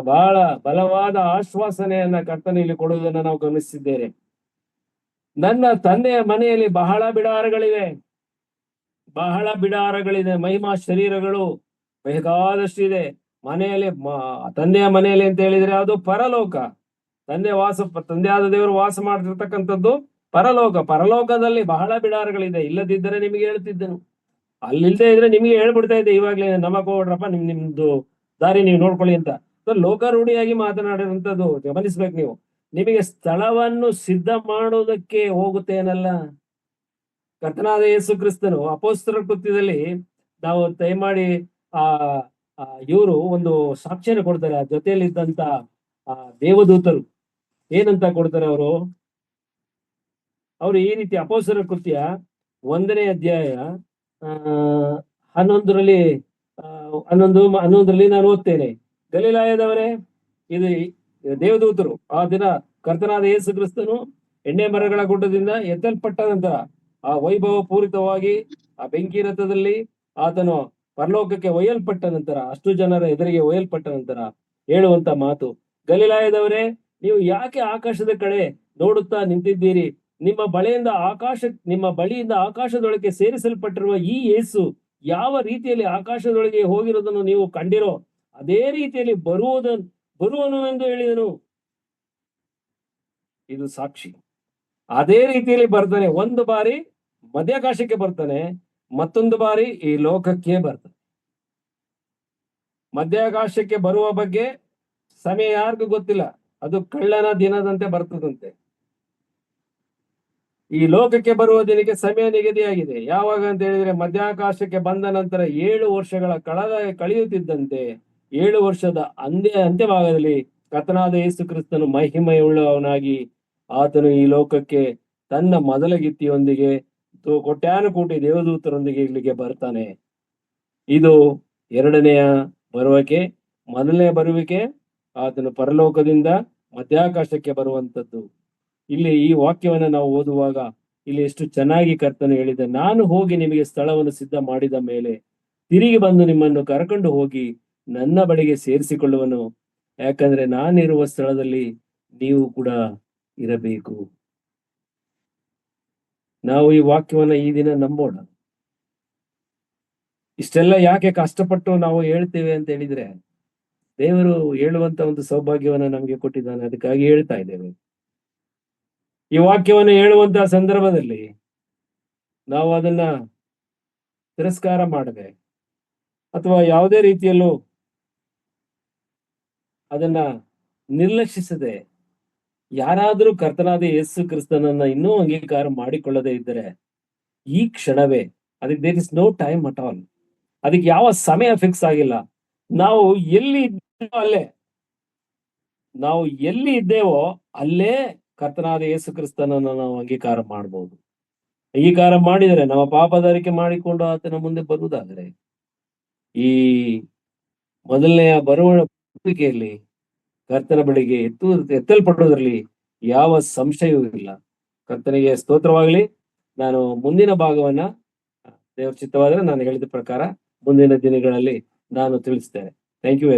ಬಹಳ ಬಲವಾದ ಆಶ್ವಾಸನೆಯನ್ನ ಕರ್ತನ ಇಲ್ಲಿ ಕೊಡುವುದನ್ನು ನಾವು ಗಮನಿಸಿದ್ದೇವೆ. ನನ್ನ ತಂದೆಯ ಮನೆಯಲ್ಲಿ ಬಹಳ ಬಿಡಾರಗಳಿದೆ, ಮಹಿಮಾ ಶರೀರಗಳು ಬೇಕಾದಷ್ಟಿದೆ. ಮನೆಯಲ್ಲಿ ತಂದೆಯ ಮನೆಯಲ್ಲಿ ಅಂತ ಹೇಳಿದ್ರೆ ಅದು ಪರಲೋಕ. ತಂದೆಯಾದ ದೇವರು ವಾಸ ಮಾಡ್ತಿರ್ತಕ್ಕಂಥದ್ದು ಪರಲೋಕದಲ್ಲಿ ಬಹಳ ಬಿಡಾರಗಳಿದೆ. ಇಲ್ಲದಿದ್ದರೆ ನಿಮಗೆ ಹೇಳ್ತಿದ್ದೆನು, ಅಲ್ಲಿಲ್ದೇ ಇದ್ರೆ ನಿಮಗೆ ಹೇಳ್ಬಿಡ್ತಾ ಇದ್ದೆ ಇವಾಗ್ಲೇ, ನಮಗ್ ಹೋಗ್ರಪ್ಪ, ನಿಮ್ದು ದಾರಿ ನೀವು ನೋಡ್ಕೊಳ್ಳಿ ಅಂತ. ಲೋಕಾರೂಢಿಯಾಗಿ ಮಾತನಾಡಿರುವಂತದ್ದು ಗಮನಿಸ್ಬೇಕು ನೀವು. ನಿಮಗೆ ಸ್ಥಳವನ್ನು ಸಿದ್ಧ ಮಾಡುವುದಕ್ಕೆ ಹೋಗುತ್ತೇನಲ್ಲ. ಕರ್ತನಾದ ಯೇಸು ಕ್ರಿಸ್ತನು ಅಪೊಸ್ತಲರ ಕೃತ್ಯದಲ್ಲಿ ನಾವು ದಯಮಾಡಿ ಇವರು ಒಂದು ಸಾಕ್ಷ್ಯನ ಕೊಡ್ತಾರೆ. ಆ ಜೊತೆಯಲ್ಲಿದ್ದಂತ ದೇವದೂತರು ಏನಂತ ಕೊಡ್ತಾರೆ ಅವರು ಈ ರೀತಿ ಅಪೊಸ್ತಲರ ಕೃತ್ಯ 1ನೇ ಅಧ್ಯಾಯ 11ರಲ್ಲಿ ನಾನು ಓದ್ತೇನೆ. ಗಲಿಲಾಯದವರೇ, ಇದು ದೇವದೂತರು ಆ ದಿನ ಕರ್ತನಾದ ಯೇಸು ಕ್ರಿಸ್ತನು ಎಣ್ಣೆ ಮರಗಳ ಗುಡ್ಡದಿಂದ ಎತ್ತಲ್ಪಟ್ಟ ನಂತರ ಆ ವೈಭವ ಪೂರಿತವಾಗಿ ಆ ಬೆಂಕಿ ರಥದಲ್ಲಿ ಆತನು ಪರಲೋಕಕ್ಕೆ ಒಯ್ಯಲ್ಪಟ್ಟ ನಂತರ, ಅಷ್ಟು ಜನರ ಎದುರಿಗೆ ಒಯ್ಯಲ್ಪಟ್ಟ ನಂತರ ಹೇಳುವಂತ ಮಾತು, ಗಲಿಲಾಯದವರೇ, ನೀವು ಯಾಕೆ ಆಕಾಶದ ಕಡೆ ನೋಡುತ್ತಾ ನಿಂತಿದ್ದೀರಿ? ನಿಮ್ಮ ಬಳಿಯಿಂದ ಆಕಾಶದೊಳಗೆ ಸೇರಿಸಲ್ಪಟ್ಟಿರುವ ಈ ಯೇಸು ಯಾವ ರೀತಿಯಲ್ಲಿ ಆಕಾಶದೊಳಗೆ ಹೋಗಿರೋದನ್ನು ನೀವು ಕಂಡಿರೋ ಅದೇ ರೀತಿಯಲ್ಲಿ ಬರುವನು ಎಂದು ಹೇಳಿದನು. ಇದು ಸಾಕ್ಷಿ. ಅದೇ ರೀತಿಯಲ್ಲಿ ಬರ್ತಾನೆ. ಒಂದು ಬಾರಿ ಮಧ್ಯಾಕಾಶಕ್ಕೆ ಬರ್ತಾನೆ, ಮತ್ತೊಂದು ಬಾರಿ ಈ ಲೋಕಕ್ಕೆ ಬರ್ತಾನೆ. ಮಧ್ಯಾಕಾಶಕ್ಕೆ ಬರುವ ಬಗ್ಗೆ ಸಮಯ ಯಾರಿಗೂ ಗೊತ್ತಿಲ್ಲ, ಅದು ಕಳ್ಳನ ದಿನದಂತೆ ಬರ್ತದಂತೆ. ಈ ಲೋಕಕ್ಕೆ ಬರುವ ದಿನಕ್ಕೆ ಸಮಯ ನಿಗದಿಯಾಗಿದೆ. ಯಾವಾಗ ಅಂತ ಹೇಳಿದ್ರೆ ಮಧ್ಯಾಕಾಶಕ್ಕೆ ಬಂದ ನಂತರ 7 ವರ್ಷಗಳ ಕಳೆಯುತ್ತಿದ್ದಂತೆ 7 ವರ್ಷದ ಅಂತ್ಯಭಾಗದಲ್ಲಿ ಕರ್ತನಾದ ಯೇಸು ಕ್ರಿಸ್ತನು ಮಹಿಮೆಯುಳ್ಳವನಾಗಿ ಆತನು ಈ ಲೋಕಕ್ಕೆ ತನ್ನ ಮೊದಲ ಗಿತ್ತಿಯೊಂದಿಗೆ ಕೋಟ್ಯಾನುಕೋಟಿ ದೇವದೂತರೊಂದಿಗೆ ಇಲ್ಲಿಗೆ ಬರ್ತಾನೆ. ಇದು ಎರಡನೆಯ ಬರುವಿಕೆ. ಮೊದಲನೇ ಬರುವಿಕೆ ಆತನು ಪರಲೋಕದಿಂದ ಮಧ್ಯಾಕಾಶಕ್ಕೆ ಬರುವಂತದ್ದು. ಇಲ್ಲಿ ಈ ವಾಕ್ಯವನ್ನ ನಾವು ಓದುವಾಗ ಇಲ್ಲಿ ಎಷ್ಟು ಚೆನ್ನಾಗಿ ಕರ್ತನು ಹೇಳಿದ, ನಾನು ಹೋಗಿ ನಿಮಗೆ ಸ್ಥಳವನ್ನು ಸಿದ್ಧ ಮಾಡಿದ ಮೇಲೆ ತಿರುಗಿ ಬಂದು ನಿಮ್ಮನ್ನು ಕರ್ಕೊಂಡು ಹೋಗಿ ನನ್ನ ಬಳಿಗೆ ಸೇರಿಸಿಕೊಳ್ಳುವನು. ಯಾಕಂದ್ರೆ ನಾನಿರುವ ಸ್ಥಳದಲ್ಲಿ ನೀವು ಕೂಡ ಇರಬೇಕು. ನಾವು ಈ ವಾಕ್ಯವನ್ನ ಈ ದಿನ ನಂಬೋಣ. ಇಷ್ಟೆಲ್ಲ ಯಾಕೆ ಕಷ್ಟಪಟ್ಟು ನಾವು ಹೇಳ್ತೇವೆ ಅಂತ ಹೇಳಿದ್ರೆ, ದೇವರು ಹೇಳುವಂತ ಒಂದು ಸೌಭಾಗ್ಯವನ್ನ ನಮಗೆ ಕೊಟ್ಟಿದ್ದಾನೆ, ಅದಕ್ಕಾಗಿ ಹೇಳ್ತಾ ಇದ್ದೇವೆ. ಈ ವಾಕ್ಯವನ್ನು ಹೇಳುವಂತಹ ಸಂದರ್ಭದಲ್ಲಿ ನಾವು ಅದನ್ನ ತಿರಸ್ಕಾರ ಮಾಡದೆ ಅಥವಾ ಯಾವುದೇ ರೀತಿಯಲ್ಲೂ ಅದನ್ನ ನಿರ್ಲಕ್ಷಿಸದೆ, ಯಾರಾದರೂ ಕರ್ತನಾದ ಯೇಸು ಕ್ರಿಸ್ತನನ್ನ ಇನ್ನೂ ಅಂಗೀಕಾರ ಮಾಡಿಕೊಳ್ಳದೆ ಇದ್ದರೆ ಈ ಕ್ಷಣವೇ, ಅದಕ್ಕೆ there is no time at all, ಅದಕ್ಕೆ ಯಾವ ಸಮಯ ಫಿಕ್ಸ್ ಆಗಿಲ್ಲ. ನಾವು ಎಲ್ಲಿ ಇದ್ದೇವೋ ಅಲ್ಲೇ, ನಾವು ಎಲ್ಲಿ ಇದ್ದೇವೋ ಅಲ್ಲೇ ಕರ್ತನಾದ ಯೇಸು ಕ್ರಿಸ್ತನನ್ನು ನಾವು ಅಂಗೀಕಾರ ಮಾಡಬಹುದು. ಅಂಗೀಕಾರ ಮಾಡಿದರೆ, ನಮ್ಮ ಪಾಪದಾರಿಕೆ ಮಾಡಿಕೊಂಡು ಆತನ ಮುಂದೆ ಬರುವುದಾದರೆ, ಈ ಮೊದಲನೆಯ ಬರುವಿಕೆಯಲ್ಲಿ ಕರ್ತನ ಬಳಿಗೆ ಎತ್ತಲ್ಪಡುವುದರಲ್ಲಿ ಯಾವ ಸಂಶಯವೂ ಇಲ್ಲ. ಕರ್ತನಿಗೆ ಸ್ತೋತ್ರವಾಗಲಿ. ನಾನು ಮುಂದಿನ ಭಾಗವನ್ನ ದೇವರ ಚಿತ್ತವಾದರೆ ನಾನು ಹೇಳಿದ ಪ್ರಕಾರ ಮುಂದಿನ ದಿನಗಳಲ್ಲಿ ನಾನು ತಿಳಿಸ್ತೇನೆ. Thank you very much.